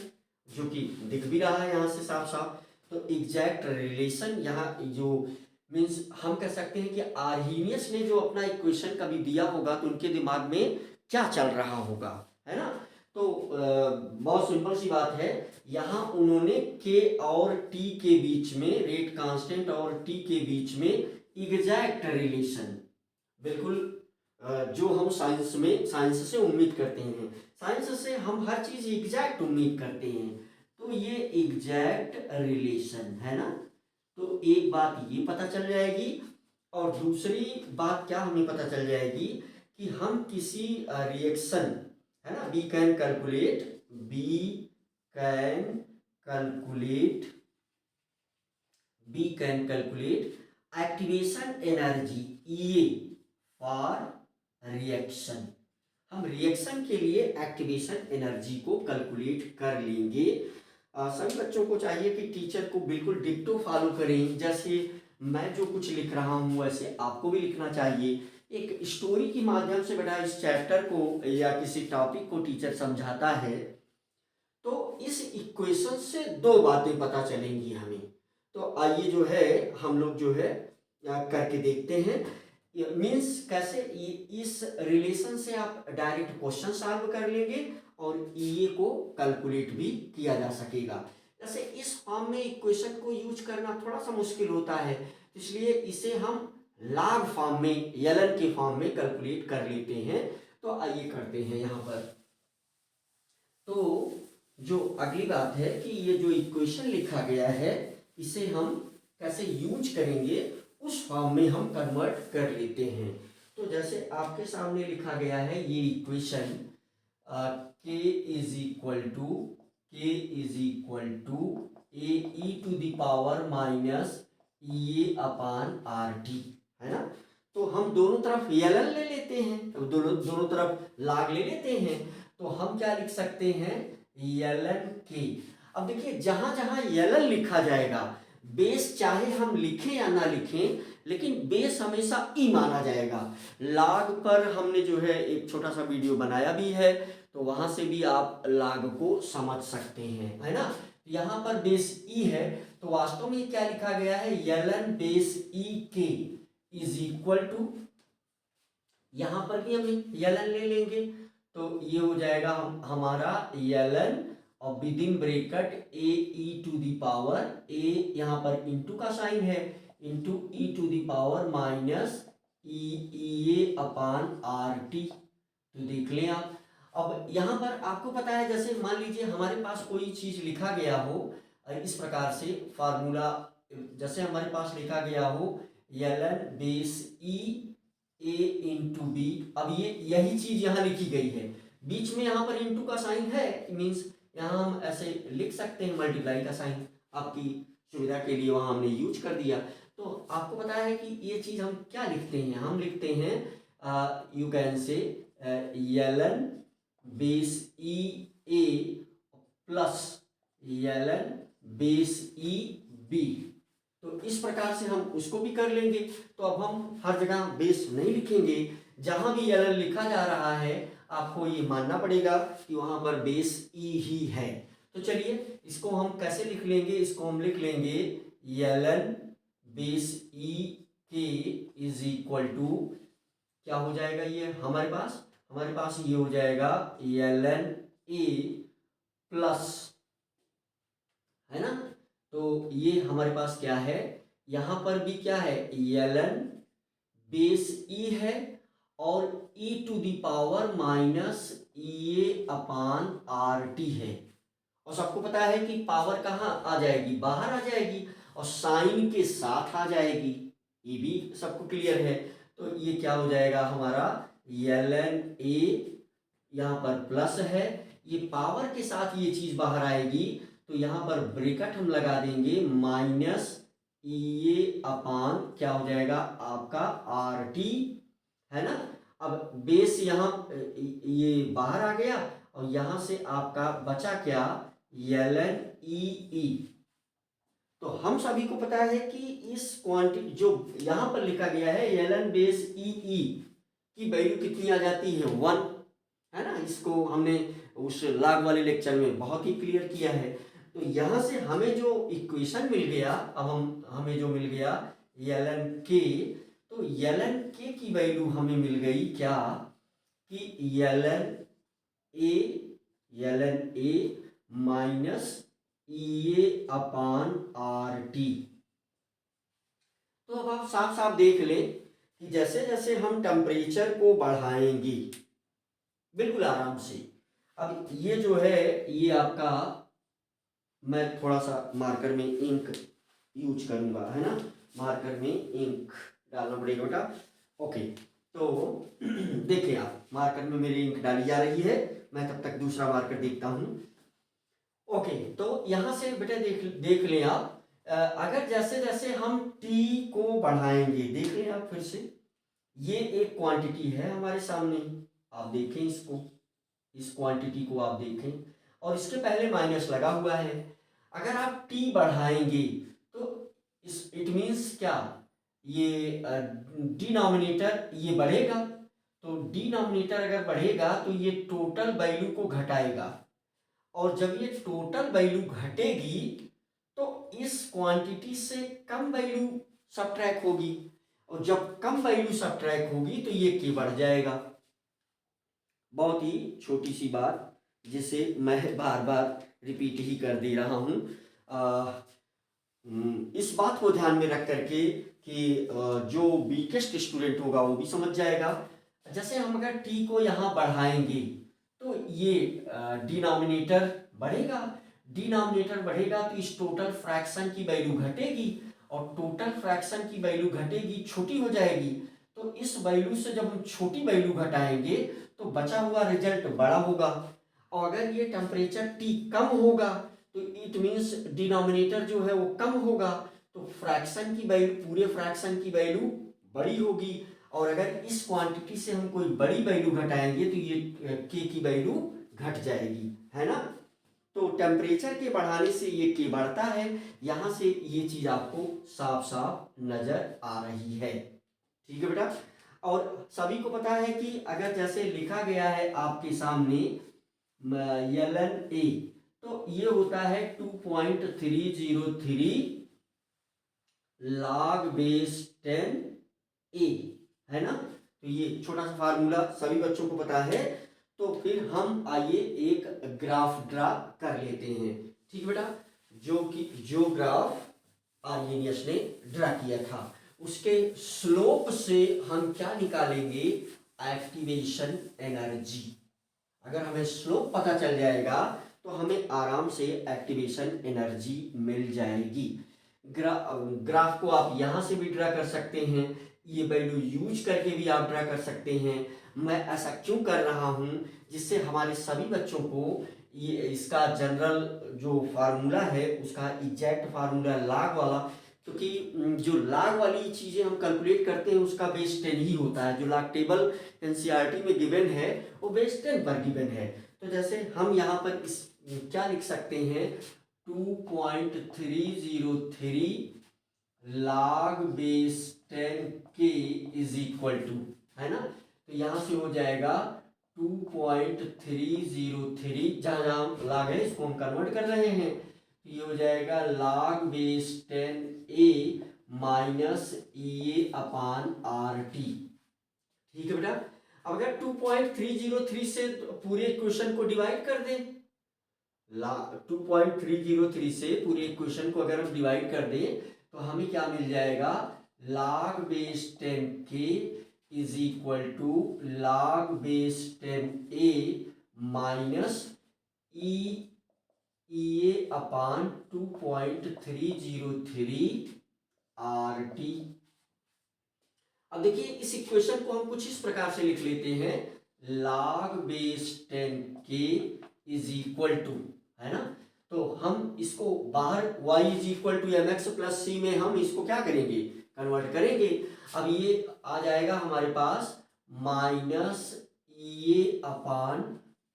जो कि दिख भी रहा है यहाँ से साफ साफ। तो एग्जैक्ट रिलेशन यहाँ जो मीन्स हम कह सकते हैं कि आर्हीनियस ने जो अपना इक्वेशन कभी दिया होगा तो उनके दिमाग में क्या चल रहा होगा, है ना। तो बहुत सिंपल सी बात है, यहाँ उन्होंने के और टी के बीच में, रेट कांस्टेंट और टी के बीच में एग्जैक्ट रिलेशन, बिल्कुल जो हम साइंस से उम्मीद करते हैं, साइंस से हम हर चीज एग्जैक्ट उम्मीद करते हैं। तो ये एग्जैक्ट रिलेशन है ना। तो एक बात ये पता चल जाएगी, और दूसरी बात क्या हमें पता चल जाएगी कि हम किसी रिएक्शन, है ना, we can calculate activation energy E for reaction. हम रिएक्शन के लिए एक्टिवेशन एनर्जी को कैलकुलेट कर लेंगे। सभी बच्चों को चाहिए कि टीचर को बिल्कुल डिक्टो फॉलो करें, जैसे मैं जो कुछ लिख रहा हूँ वैसे आपको भी लिखना चाहिए। एक स्टोरी के माध्यम से बेटा इस चैप्टर को या किसी टॉपिक को टीचर समझाता है, तो इस इक्वेशन से दो बातें पता चलेंगी हमें। तो आइए जो है हम लोग जो है करके देखते हैं। मीन्स कैसे, इस रिलेशन से आप डायरेक्ट क्वेश्चन सॉल्व कर लेंगे और ये को कैलकुलेट भी किया जा सकेगा। जैसे इस फॉर्म में इक्वेशन को यूज करना थोड़ा सा मुश्किल होता है, इसलिए इसे हम लॉग फॉर्म में, एलएन के फॉर्म में कैलकुलेट कर लेते हैं। तो आइए करते हैं यहाँ पर। तो जो अगली बात है कि ये जो इक्वेशन लिखा गया है इसे हम कैसे यूज करेंगे, उस फॉर्म में हम कन्वर्ट कर लेते हैं। तो जैसे आपके सामने लिखा गया है ये equation, k is equal to A e to the power minus E A upon R T, है ना। तो हम दोनों तरफ एलएन ले लेते हैं, तो दोनों तरफ लॉग ले लेते हैं, तो हम क्या लिख सकते हैं, एलएन के। अब देखिए जहां जहां एलएन लिखा जाएगा, बेस चाहे हम लिखें या ना लिखें, लेकिन बेस हमेशा ई माना जाएगा। लॉग पर हमने जो है एक छोटा सा वीडियो बनाया भी है, तो वहां से भी आप लॉग को समझ सकते हैं, है ना। यहाँ पर बेस ई है, तो वास्तव में क्या लिखा गया है, एलएन बेस ई के इज इक्वल टू, यहां पर भी हम एलएन ले लेंगे, तो ये हो जाएगा हमारा एलएन और within bracket A e to the power, A यहाँ पर इंटू का साइन है, into e to the power minus E A upon R T. तो देख लें आप। अब यहाँ पर आपको पता है, जैसे मान लीजिए हमारे पास कोई चीज लिखा गया हो इस प्रकार से फार्मूला, जैसे हमारे पास लिखा गया हो एलएन बेस ई ए इंटू बी। अब ये यही चीज यहाँ लिखी गई है, बीच में यहाँ पर इंटू का साइन है, मीन्स यहाँ हम ऐसे लिख सकते हैं, मल्टीप्लाई का साइन आपकी सुविधा के लिए वहां हमने यूज कर दिया। तो आपको पता है कि ये चीज हम क्या लिखते हैं, हम लिखते हैं you can say ln base e A plus ln base e B. तो इस प्रकार से हम उसको भी कर लेंगे। तो अब हम हर जगह बेस नहीं लिखेंगे, जहां भी ln लिखा जा रहा है आपको ये मानना पड़ेगा कि वहां पर बेस ई ही है। तो चलिए इसको हम कैसे लिख लेंगे, इसको हम लिख लेंगे ln बेस ई के इज इक्वल टू, क्या हो जाएगा ये हमारे पास ये हो जाएगा ln ए प्लस, है ना। तो ये हमारे पास क्या है, यहां पर भी क्या है ln बेस ई है और e to the power minus A upon R T है। और सबको पता है कि पावर कहाँ आ जाएगी, बाहर आ जाएगी और साइन के साथ आ जाएगी, ये भी सबको क्लियर है। तो ये क्या हो जाएगा हमारा ln ए, यहाँ पर प्लस है, ये पावर के साथ ये चीज बाहर आएगी तो यहाँ पर ब्रैकेट हम लगा देंगे माइनस ए अपान क्या हो जाएगा आपका आर टी, है ना। अब बेस यहाँ ये बाहर आ गया और यहां से आपका बचा क्या ln ई। तो हम सभी को पता है कि इस क्वांटिटी जो यहां पर लिखा गया है ln बेस ई की वैल्यू कितनी आ जाती है 1, है ना। इसको हमने उस लाग वाले लेक्चर में बहुत ही क्लियर किया है। तो यहां से हमें जो इक्वेशन मिल गया, अब हमें जो मिल गया ln के, तो ln के की वैल्यू हमें मिल गई क्या कि ln A minus A upon R T. तो अब आप साफ साफ देख लें कि जैसे जैसे हम टेम्परेचर को बढ़ाएंगे बिल्कुल आराम से, अब ये जो है ये आपका, मैं थोड़ा सा मार्कर में इंक यूज करूंगा, है ना, मार्कर में इंक डालना पड़ेगा बेटा। ओके, तो देखिए आप मार्कर में मेरी इंक डाली जा रही है, मैं तब तक दूसरा मार्कर देखता हूं। ओके, तो यहां से बेटा देख लें आप, अगर जैसे जैसे हम टी को बढ़ाएंगे, देख लें आप फिर से, ये एक क्वांटिटी है हमारे सामने, आप देखें इसको, इस क्वांटिटी को आप देखें और इसके पहले माइनस लगा हुआ है। अगर आप टी बढ़ाएंगे तो इट मीन्स क्या, ये डिनोमिनेटर ये बढ़ेगा, तो डिनोमिनेटर अगर बढ़ेगा तो ये टोटल वैल्यू को घटाएगा और जब ये टोटल वैल्यू घटेगी तो इस क्वांटिटी से कम वैल्यू सब्ट्रैक्ट होगी और जब कम वैल्यू सब्ट्रैक्ट होगी तो ये के बढ़ जाएगा। बहुत ही छोटी सी बात जिसे मैं बार बार रिपीट ही कर दे रहा हूँ। इस बात को ध्यान में रख करके कि जो वीकेस्ट स्टूडेंट होगा वो भी समझ जाएगा। जैसे हम अगर टी को यहाँ बढ़ाएंगे तो ये डिनोमिनेटर बढ़ेगा, डिनोमिनेटर बढ़ेगा तो इस टोटल फ्रैक्शन की वैल्यू घटेगी और टोटल फ्रैक्शन की वैल्यू घटेगी, छोटी हो जाएगी। तो इस वैल्यू से जब हम छोटी वैल्यू घटाएंगे तो बचा हुआ रिजल्ट बड़ा होगा और अगर ये टेम्परेचर टी कम होगा तो इट मीन्स डिनोमिनेटर जो है वो कम होगा तो फ्रैक्शन की वैल्यू, पूरे फ्रैक्शन की वैल्यू बड़ी होगी और अगर इस क्वांटिटी से हम कोई बड़ी वैल्यू घटाएंगे तो ये के की वैल्यू घट जाएगी, है ना। तो टेम्परेचर के बढ़ाने से ये के बढ़ता है, यहां से ये चीज आपको साफ साफ नजर आ रही है, ठीक है बेटा। और सभी को पता है कि अगर जैसे लिखा गया है आपके सामने ln ए, तो ये होता है 2.303 log बेस 10 ए, है ना। तो ये छोटा सा फार्मूला सभी बच्चों को पता है। तो फिर हम आइए एक ग्राफ ड्रा कर लेते हैं, ठीक है बेटा। जो ग्राफ आर्यनियस ने ड्रा किया था उसके स्लोप से हम क्या निकालेंगे, एक्टिवेशन एनर्जी। अगर हमें स्लोप पता चल जाएगा तो हमें आराम से एक्टिवेशन एनर्जी मिल जाएगी। ग्राफ को आप यहां से भी ड्रा कर सकते हैं, ये वैल्यू यूज करके भी आप ड्रा कर सकते हैं। मैं ऐसा क्यों कर रहा हूं, जिससे हमारे सभी बच्चों को ये इसका जनरल जो फार्मूला है उसका एग्जैक्ट फार्मूला लॉग वाला क्योंकि जो लाग वाली चीज़ें हम कैलकुलेट करते हैं उसका बेस 10 ही होता है। जो लाग टेबल एनसीईआरटी में गिवन है वो बेस 10 पर गिवन है। तो जैसे हम यहाँ पर इस क्या लिख सकते हैं, 2.303 log base 10 K is equal to, है ना। तो यहाँ से हो जाएगा 2.303, जहाँ जहाँ log है इसको हम कन्वर्ट कर रहे हैं, तो ये हो जाएगा log base 10a minus A upon R T. ठीक है बेटा। अब अगर 2.303 से पूरे इक्वेशन को डिवाइड कर दें, 2.303 से पूरे इक्वेशन को अगर हम डिवाइड कर दें तो हमें क्या मिल जाएगा, log base 10 K is equal to log base 10a minus A upon 2.303 R T. अब देखिए इस इक्वेशन को हम कुछ इस प्रकार से लिख लेते हैं, log base 10 K is equal to, है ना। तो हम इसको बाहर y is equal to m x plus c में हम इसको क्या करेंगे, कन्वर्ट करेंगे। अब ये आ जाएगा हमारे पास minus A upon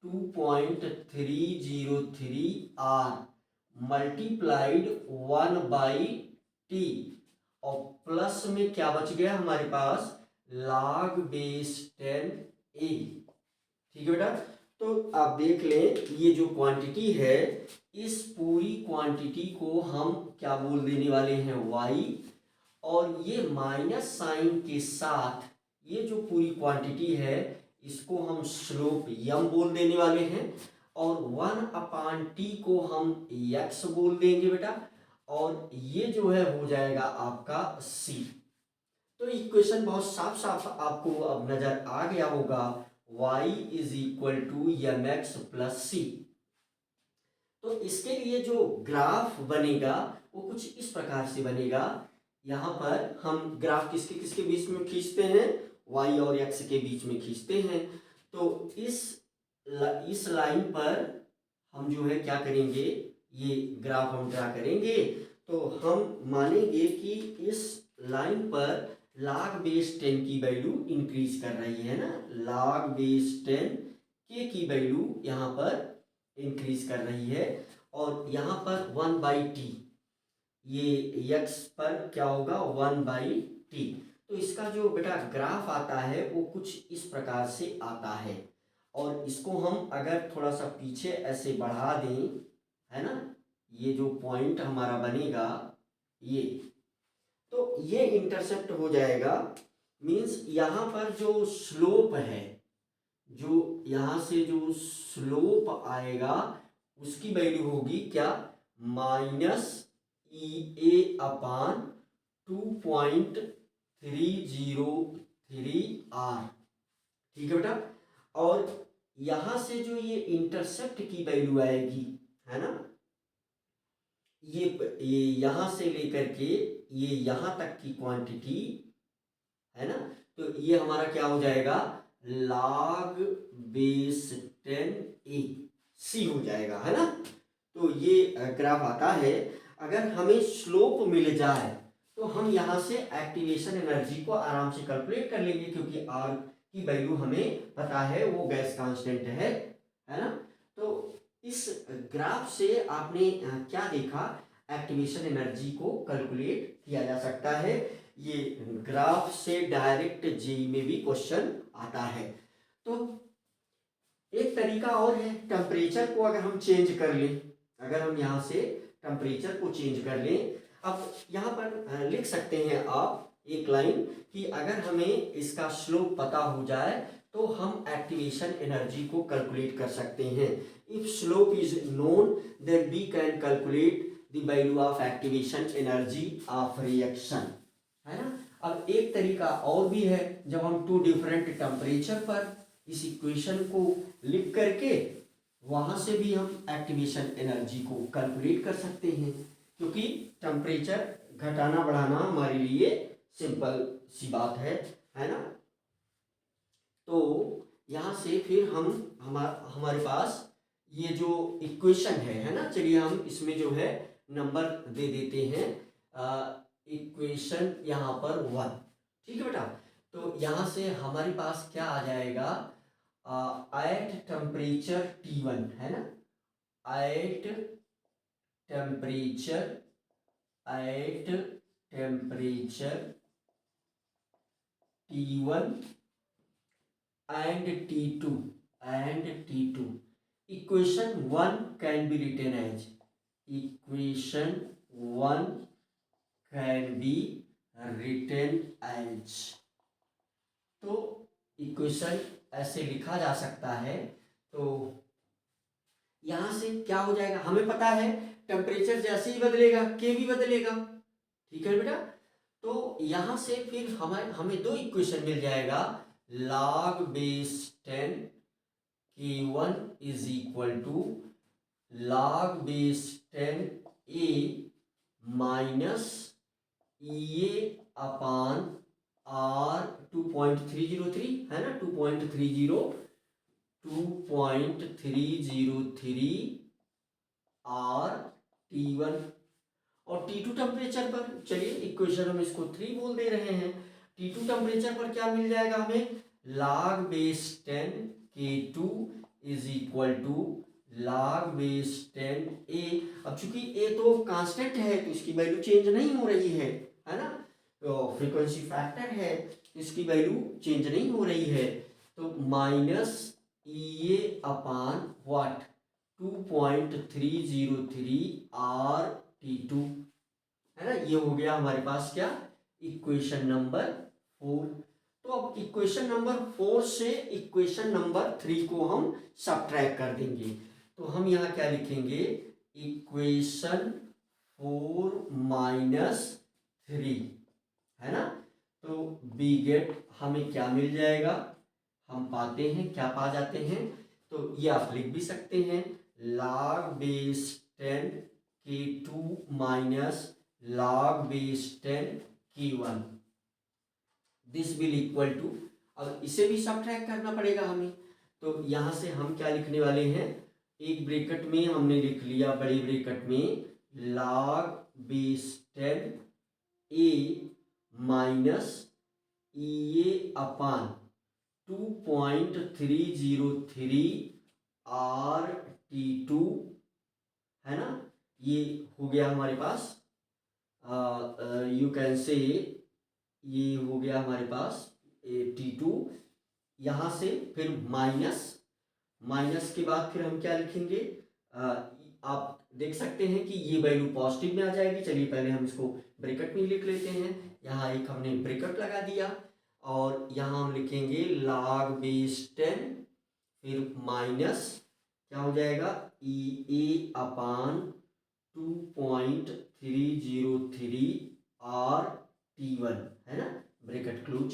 2.303 R multiplied 1/t और प्लस में क्या बच गया हमारे पास, log बेस 10a। ठीक है बेटा। तो आप देख लें ये जो क्वांटिटी है, इस पूरी क्वांटिटी को हम क्या बोल देने वाले हैं, y, और ये माइनस साइन के साथ ये जो पूरी क्वांटिटी है इसको हम स्लोप यम बोल देने वाले हैं, और 1/t को हम x बोल देंगे बेटा, और ये जो है हो जाएगा आपका c। तो इक्वेशन बहुत साफ साफ आपको अब नजर आ गया होगा, y is equal to m x plus c. तो इसके लिए जो ग्राफ बनेगा वो कुछ इस प्रकार से बनेगा। यहाँ पर हम ग्राफ किसके किसके बीच में खींचते हैं, y और x के बीच में खींचते हैं। तो इस लाइन पर हम जो है क्या करेंगे, ये ग्राफ हम ड्रा करेंगे। तो हम मानेंगे कि इस लाइन पर log बेस 10 की वैल्यू इंक्रीज कर रही है ना, log बेस 10 के की वैल्यू यहाँ पर इंक्रीज कर रही है, और यहाँ पर 1/t, ये x पर क्या होगा 1/t। तो इसका जो बेटा ग्राफ आता है वो कुछ इस प्रकार से आता है, और इसको हम अगर थोड़ा सा पीछे ऐसे बढ़ा दें, है ना, ये जो पॉइंट हमारा बनेगा ये, तो ये इंटरसेप्ट हो जाएगा। मींस यहाँ पर जो स्लोप है, जो यहाँ से जो स्लोप आएगा उसकी वैल्यू होगी क्या, माइनस ए अपान 2.303 आर। ठीक है बेटा। और यहाँ से जो ये इंटरसेप्ट की वैल्यू आएगी, है ना, ये यहाँ से लेकर के ये यहाँ तक की क्वांटिटी, है ना, तो ये हमारा क्या हो जाएगा, log बेस 10a c हो जाएगा, है ना। तो ये ग्राफ आता है। अगर हमें स्लोप मिल जाए तो हम यहाँ से एक्टिवेशन एनर्जी को आराम से कैलकुलेट कर लेंगे, क्योंकि आर की वैल्यू हमें पता है वो गैस कांस्टेंट है ना। तो इस ग्राफ से आपने क्या देखा, एक्टिवेशन एनर्जी को कैलकुलेट किया जा सकता है। ये ग्राफ से डायरेक्ट जेईई में भी क्वेश्चन आता है। तो एक तरीका और है, टेम्परेचर को अगर हम चेंज कर लें, अगर हम यहाँ से टेम्परेचर को चेंज कर लें, अब यहाँ पर लिख सकते हैं आप एक लाइन कि अगर हमें इसका स्लोप पता हो जाए तो हम एक्टिवेशन एनर्जी को कैलकुलेट कर सकते हैं। If slope is known then we can calculate the value of activation energy of reaction, है ना। अब एक तरीका और भी है, जब हम टू डिफरेंट टेम्परेचर पर इस इक्वेशन को लिख करके वहां से भी हम एक्टिवेशन एनर्जी को कैलकुलेट कर सकते हैं, क्योंकि टेम्परेचर घटाना बढ़ाना हमारे लिए सिंपल सी बात है ना। तो यहाँ से फिर हम हमारे पास ये जो इक्वेशन है ना, चलिए हम इसमें जो है नंबर दे देते हैं। इक्वेशन यहाँ पर 1। ठीक है बेटा, तो यहाँ से हमारे पास क्या आ जाएगा, एट टेम्परेचर T1 है ना, at temperature T1 and T2 equation 1 can be written as तो इक्वेशन ऐसे लिखा जा सकता है। तो यहां से क्या हो जाएगा, हमें पता है टेम्परेचर जैसे ही बदलेगा के भी बदलेगा। ठीक है बेटा, तो यहां से फिर हमें दो इक्वेशन मिल जाएगा, log base 10 K1 is equal to log base 10 A minus EA upon R 2.303 है ना, 2.303 R T1 और T2 टेम्परेचर पर, चलिए इक्वेशन हम इसको 3 बोल दे रहे हैं। T2 टेम्परेचर पर क्या मिल जाएगा हमें, log base 10 K2 is equal to log base 10 A। अब चूंकि A तो कांस्टेंट है तो इसकी वैल्यू चेंज नहीं हो रही है ना, तो फ्रीक्वेंसी फैक्टर है, इसकी वैल्यू चेंज नहीं हो रही है, तो minus EA upon what 2.303 R T2 है ना। ये हो गया हमारे पास क्या, इक्वेशन नंबर 4। तो अब इक्वेशन नंबर 4 से इक्वेशन नंबर 3 को हम सबट्रैक्ट कर देंगे। तो हम यहाँ क्या लिखेंगे, इक्वेशन 4 माइनस 3 है ना। तो बी गेट हमें क्या मिल जाएगा, हम पाते हैं क्या पा जाते हैं, तो ये आप लिख भी सकते हैं, log base 10 K2 minus log base 10 K1 this will equal to, अब इसे भी सबट्रैक्ट करना पड़ेगा हमें। तो यहां से हम क्या लिखने वाले हैं, एक ब्रैकेट में हमने लिख लिया, बड़े ब्रैकेट में log base 10 A minus EA upon 2.303 R T2 है ना। ये हो गया हमारे पास, यू कैन से ये हो गया हमारे पास T2। यहाँ से फिर माइनस के बाद फिर हम क्या लिखेंगे, आप देख सकते हैं कि ये वैल्यू पॉजिटिव में आ जाएगी। चलिए पहले हम इसको ब्रैकेट में लिख लेते हैं, यहाँ एक हमने ब्रैकेट लगा दिया और यहाँ हम लिखेंगे log base 10 फिर माइनस क्या हो जाएगा EA अपान 2.303 R T1 है ना, ब्रैकेट क्लोज।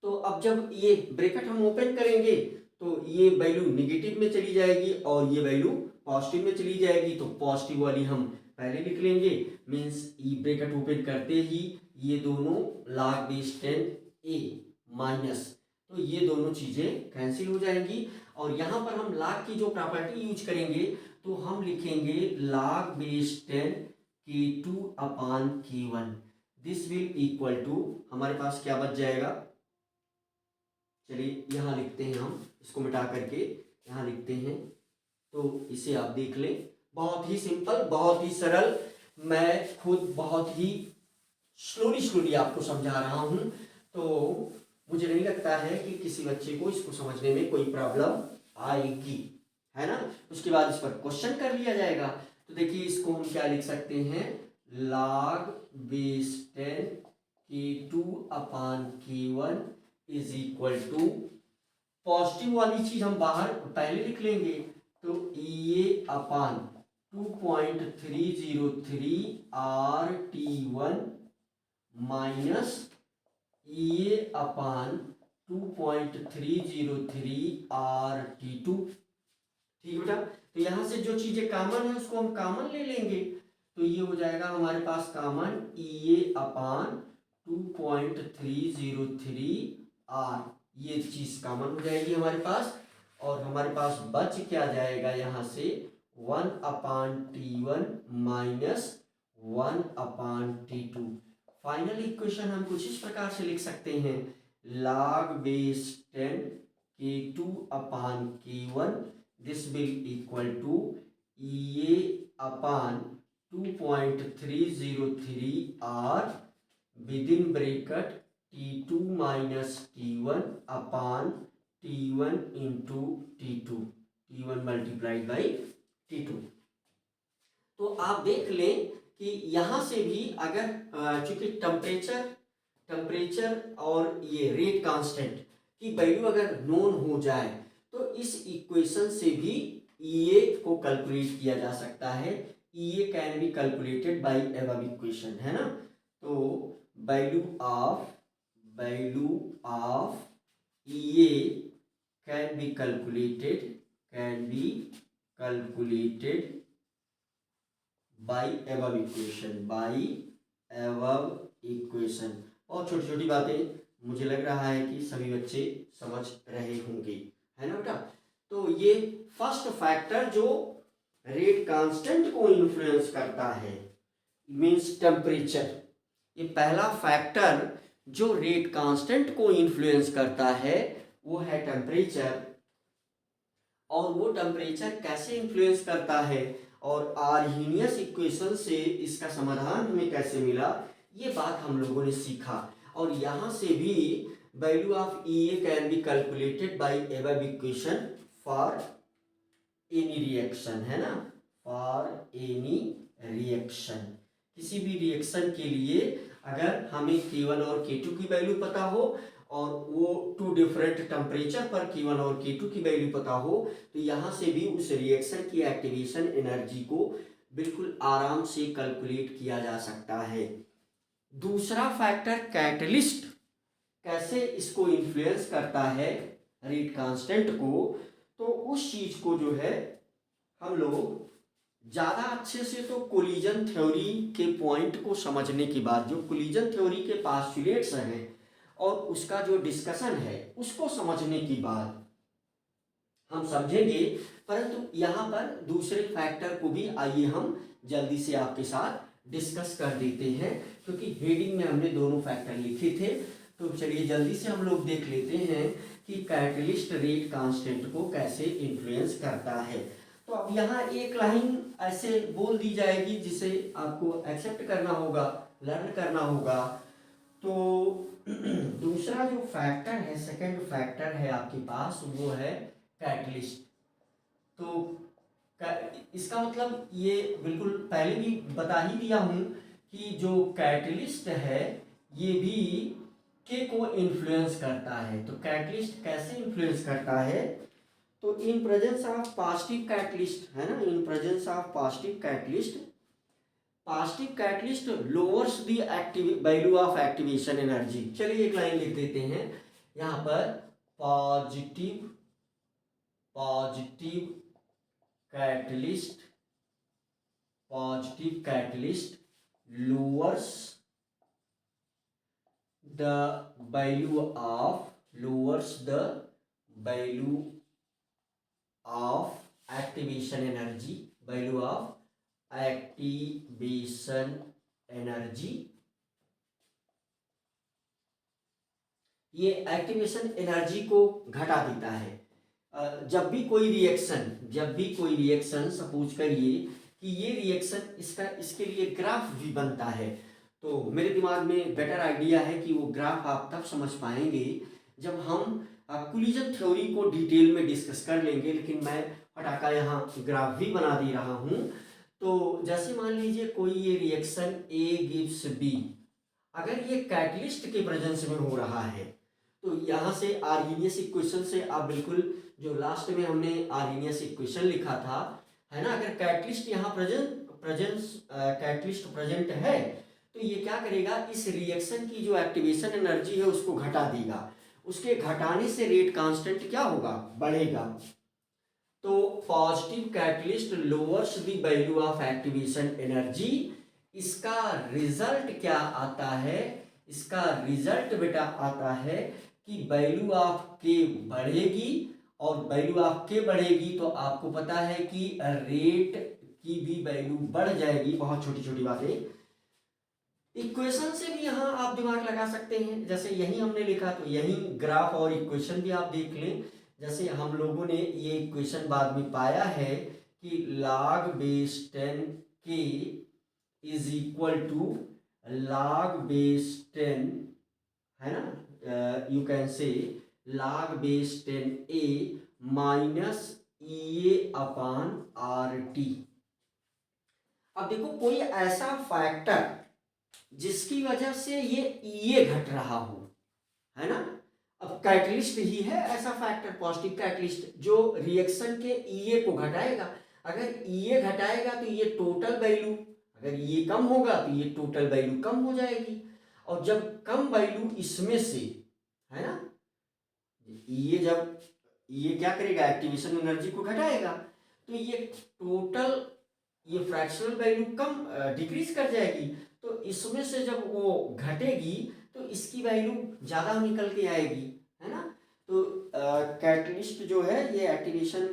तो अब जब ये ब्रैकेट हम ओपन करेंगे तो ये वैल्यू निगेटिव में चली जाएगी और ये वैल्यू पॉजिटिव में चली जाएगी, तो पॉजिटिव वाली हम पहले लिख लेंगे, मीन्स ये ब्रैकेट ओपन करते ही ये दोनों log base 10 A माइनस, तो ये दोनों चीजें कैंसिल हो जाएंगी। और यहाँ पर हम log की जो प्रॉपर्टी यूज करेंगे तो हम लिखेंगे log base 10 K2 upon K1 this will equal to, हमारे पास क्या बच जाएगा, चलिए यहाँ लिखते हैं, हम इसको मिटा करके यहाँ लिखते हैं, तो इसे आप देख लें, बहुत ही सिंपल, बहुत ही सरल, मैं खुद बहुत ही स्लोली आपको समझा रहा हूं, तो मुझे नहीं लगता है कि किसी बच्चे को इसको समझने में कोई प्रॉब्लम आएगी, है ना। उसके बाद इस पर क्वेश्चन कर लिया जाएगा। तो देखिए इसको हम क्या लिख सकते हैं, log base 10 K2 upon K1 is equal to, positive वाली चीज हम बाहर पहले लिख लेंगे, तो EA upon 2.303 R T1 minus EA upon 2.303 R T2। ठीक बेटा, तो यहां से जो चीजें कॉमन है उसको हम कॉमन ले लेंगे, तो ये हो जाएगा हमारे पास कॉमन EA अपान 2.303 R, ये चीज कॉमन हो जाएगी हमारे पास, और हमारे पास बच क्या जाएगा यहाँ से 1 अपान T1 minus 1/T2। Final equation हम कुछ इस प्रकार से लिख सकते हैं, log base 10 K2/K1, this will equal to EA/2.303 R within bracket T2 minus T1/T1 into T2, T1 multiplied by T2। तो आप देख लें कि यहाँ से भी अगर चूंकि टेम्परेचर और ये रेट कांस्टेंट की वैल्यू अगर नोन हो जाए तो इस इक्वेशन से भी EA को कैलकुलेट किया जा सकता है। EA can be calculated by above equation, है ना। तो value of EA can be calculated by above equation. और छोटी छोटी बातें मुझे लग रहा है कि सभी बच्चे समझ रहे होंगे, है ना बेटा। तो ये फर्स्ट फैक्टर जो रेट कांस्टेंट को इन्फ्लुएंस करता है मींस टेम्परेचर। ये पहला फैक्टर जो रेट कांस्टेंट को इन्फ्लुएंस करता है वो है टेम्परेचर। और वो टेम्परेचर कैसे इन्फ्लुएंस करता है और आर्हीनियस इक्वेशन से इसका समाधान हमें कैसे मिला, ये बात हम लोगों ने सीखा। और यहाँ से भी value of EA can be calculated by above equation for any reaction, है ना, फॉर एनी रिएक्शन। किसी भी रिएक्शन के लिए अगर हमें K1 और K2 की वैल्यू पता हो और वो टू डिफरेंट टेम्परेचर पर K1 और K2 की वैल्यू पता हो तो यहाँ से भी उस रिएक्शन की एक्टिवेशन एनर्जी को बिल्कुल आराम से कैलकुलेट किया जा सकता है। दूसरा फैक्टर कैटलिस्ट कैसे इसको इन्फ्लुएंस करता है रेट कांस्टेंट को, तो उस चीज को जो है हम लोग ज़्यादा अच्छे से तो कोलिजन थ्योरी के पॉइंट को समझने के बाद, जो कोलिजन थ्योरी के पास्टुलेट्स हैं और उसका जो डिस्कशन है उसको समझने के बाद हम समझेंगे। परंतु यहाँ पर दूसरे फैक्टर को भी आइए हम जल्दी से आपके साथ डिस्कस कर देते हैं, क्योंकि हेडिंग में हमने दोनों फैक्टर लिखे थे। तो चलिए जल्दी से हम लोग देख लेते हैं कि कैटलिस्ट रेट कांस्टेंट को कैसे इन्फ्लुएंस करता है। तो अब यहाँ एक लाइन ऐसे बोल दी जाएगी जिसे आपको एक्सेप्ट करना होगा, लर्न करना होगा। तो दूसरा जो फैक्टर है, सेकंड फैक्टर है आपके पास, वो है कैटलिस्ट। तो इसका मतलब ये बिल्कुल पहले भी बता ही दिया हूं कि जो कैटलिस्ट है ये भी के को इन्फ्लुएंस करता है। तो कैटलिस्ट कैसे इन्फ्लुएंस करता है, तो in presence of positive catalyst, है ना, in presence of positive catalyst lowers the value of activation energy. चलिए एक लाइन लिख देते हैं यहाँ पर, positive catalyst lowers the value of activation energy. ये एक्टिवेशन एनर्जी को घटा देता है। जब भी कोई रिएक्शन सपोज करिए कि ये रिएक्शन इसके लिए ग्राफ भी बनता है, तो मेरे दिमाग में बेटर आइडिया है कि वो ग्राफ आप तब समझ पाएंगे जब हम कोलिजन थ्योरी को डिटेल में डिस्कस कर लेंगे। लेकिन मैं फटाका यहाँ ग्राफ भी बना दे रहा हूँ। तो जैसे मान लीजिए कोई ये रिएक्शन A गिव्स B, अगर ये कैटलिस्ट के प्रेजेंस में हो रहा है तो यहाँ से आर्हीनियस इक्वेशन से आप बिल्कुल जो लास्ट में हमने आर्हीनियस इक्वेशन लिखा था, है ना, अगर कैटलिस्ट यहाँ कैटलिस्ट प्रेजेंट है तो ये क्या करेगा, इस रिएक्शन की जो एक्टिवेशन एनर्जी है उसको घटा देगा। उसके घटाने से रेट कांस्टेंट क्या होगा, बढ़ेगा। तो positive catalyst lowers the value of activation energy. इसका रिजल्ट क्या आता है, इसका रिजल्ट बेटा आता है कि वैल्यू ऑफ के बढ़ेगी, और वैल्यू ऑफ के बढ़ेगी तो आपको पता है कि रेट की भी वैल्यू बढ़ जाएगी। बहुत छोटी छोटी बातें इक्वेशन से भी यहाँ आप दिमाग लगा सकते हैं, जैसे यही हमने लिखा तो यही ग्राफ और इक्वेशन भी आप देख लें। जैसे हम लोगों ने ये इक्वेशन बाद में पाया है कि log base 10 K is equal to log base 10, है ना, you can say log base 10a minus EA upon RT। अब देखो कोई ऐसा फैक्टर जिसकी वजह से ये EA घट रहा हो, है ना। अब कैटलिस्ट ही है ऐसा फैक्टर, पॉजिटिव कैटलिस्ट, जो रिएक्शन के EA को घटाएगा। अगर EA घटाएगा तो ये टोटल वैल्यू, अगर EA कम होगा तो ये टोटल वैल्यू कम हो जाएगी। और जब कम वैल्यू इसमें से, है ना, जब EA क्या करेगा, एक्टिवेशन एनर्जी को घटाएगा, तो ये टोटल, ये फ्रैक्शनल वैल्यू कम डिक्रीज कर जाएगी। तो इसमें से जब वो घटेगी तो इसकी वैल्यू ज़्यादा निकल के आएगी, है ना। तो कैटलिस्ट जो है ये एक्टिवेशन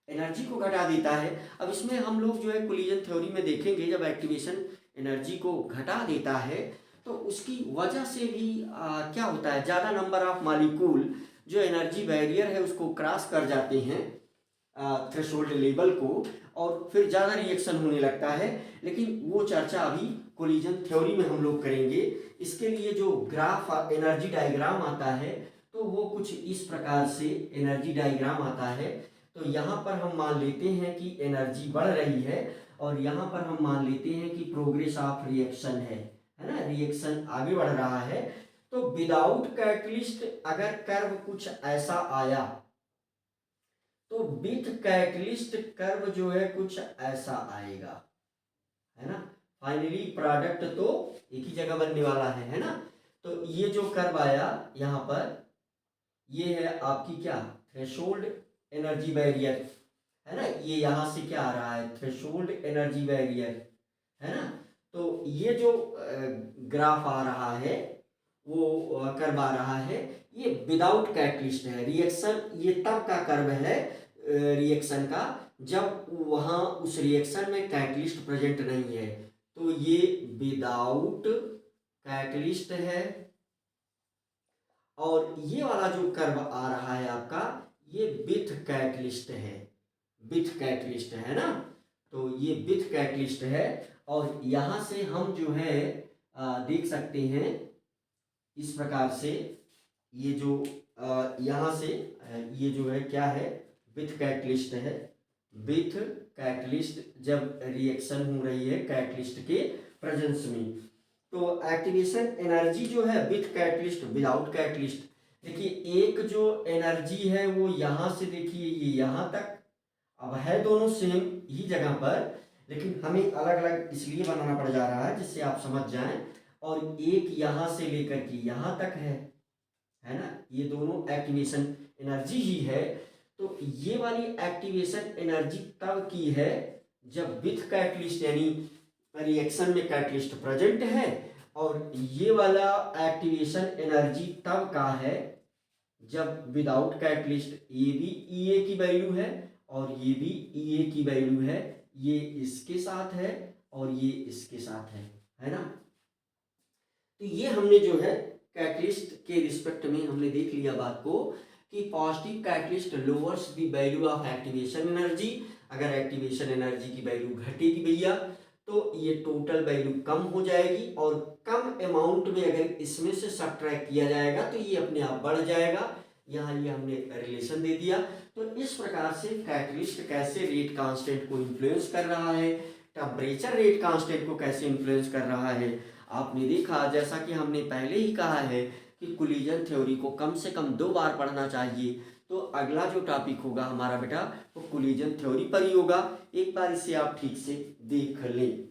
एनर्जी को घटा देता है। अब इसमें हम लोग जो है कोलिजन थ्योरी में देखेंगे, जब एक्टिवेशन एनर्जी को घटा देता है तो उसकी वजह से भी क्या होता है, ज़्यादा नंबर ऑफ मॉलिक्यूल जो एनर्जी बैरियर है उसको क्रॉस कर जाते हैं थ्रेशोल्ड लेवल को, और फिर ज़्यादा रिएक्शन होने लगता है। लेकिन वो चर्चा अभी कोलिजन थ्योरी में हम लोग करेंगे। इसके लिए जो ग्राफ एनर्जी डायग्राम आता है तो वो कुछ इस प्रकार से एनर्जी डायग्राम आता है। तो यहाँ पर हम मान लेते हैं कि एनर्जी बढ़ रही है, और यहाँ पर हम मान लेते हैं कि प्रोग्रेस ऑफ रिएक्शन है ना, रिएक्शन आगे बढ़ रहा है। तो विदाउट कैटलिस्ट अगर कर्व कुछ ऐसा आया तो विथ कैटलिस्ट कर्व जो है कुछ ऐसा आएगा, है ना। फाइनली प्रोडक्ट तो एक ही जगह बनने वाला है ना। तो ये जो कर्व आया यहाँ पर, ये है आपकी क्या, थ्रेशोल्ड एनर्जी बैरियर, है ना। ये यहाँ से क्या आ रहा है, थ्रेशोल्ड एनर्जी बैरियर, है ना। तो ये जो ग्राफ आ रहा है, वो कर्व आ रहा है, ये विदाउट कैटलिस्ट है। रिएक्शन ये तब का कर्व है रिएक्शन का जब वहाँ उस रिएक्शन में कैटलिस्ट प्रेजेंट नहीं है। तो ये विदाउट कैटलिस्ट है। और ये वाला जो कर्व आ रहा है आपका, ये विथ कैटलिस्ट है, विथ कैटलिस्ट है ना। तो ये विथ कैटलिस्ट है। और यहाँ से हम जो है देख सकते हैं इस प्रकार से, ये जो यहाँ से ये जो है क्या है, विथ कैटलिस्ट है। विथ कैटलिस्ट जब रिएक्शन हो रही है कैटलिस्ट के प्रेजेंस में, तो एक्टिवेशन एनर्जी जो है विथ कैटलिस्ट विदाउट कैटलिस्ट, देखिए एक जो एनर्जी है वो यहाँ से, देखिए ये यहाँ तक, अब है दोनों सेम ही जगह पर, लेकिन हमें अलग अलग इसलिए बनाना पड़ जा रहा है जिससे आप समझ जाएं। और एक यहाँ से लेकर के यहाँ तक है ना, ये दोनों एक्टिवेशन एनर्जी ही है। तो ये वाली एक्टिवेशन एनर्जी तब की है जब विथ कैटलिस्ट यानी रिएक्शन में कैटलिस्ट प्रेजेंट है, और ये वाला एक्टिवेशन एनर्जी तब का है जब विदाउट कैटलिस्ट, ये भी EA की वैल्यू है और ये भी EA की वैल्यू है, ये इसके साथ है और ये इसके साथ है ना। तो ये हमने जो है कैटलिस्ट के रिस्पेक्ट में हमने देख लिया बात को कि positive catalyst lowers the value of activation energy. अगर एक्टिवेशन एनर्जी की वैल्यू घटेगी भैया तो ये टोटल वैल्यू कम हो जाएगी, और कम अमाउंट में अगर इसमें से सब्ट्रैक्ट किया जाएगा तो ये अपने आप बढ़ जाएगा। यहाँ ये हमने रिलेशन दे दिया। तो इस प्रकार से कैटलिस्ट कैसे रेट कांस्टेंट को इन्फ्लुएंस कर रहा है, टेम्परेचर रेट कांस्टेंट को कैसे इन्फ्लुएंस कर रहा है, आपने देखा। जैसा कि हमने पहले ही कहा है कि कोलिजन थ्योरी को कम से कम 2 बार पढ़ना चाहिए। तो अगला जो टॉपिक होगा हमारा बेटा वो कोलिजन थ्योरी पर ही होगा। एक बार इसे आप ठीक से देख लें।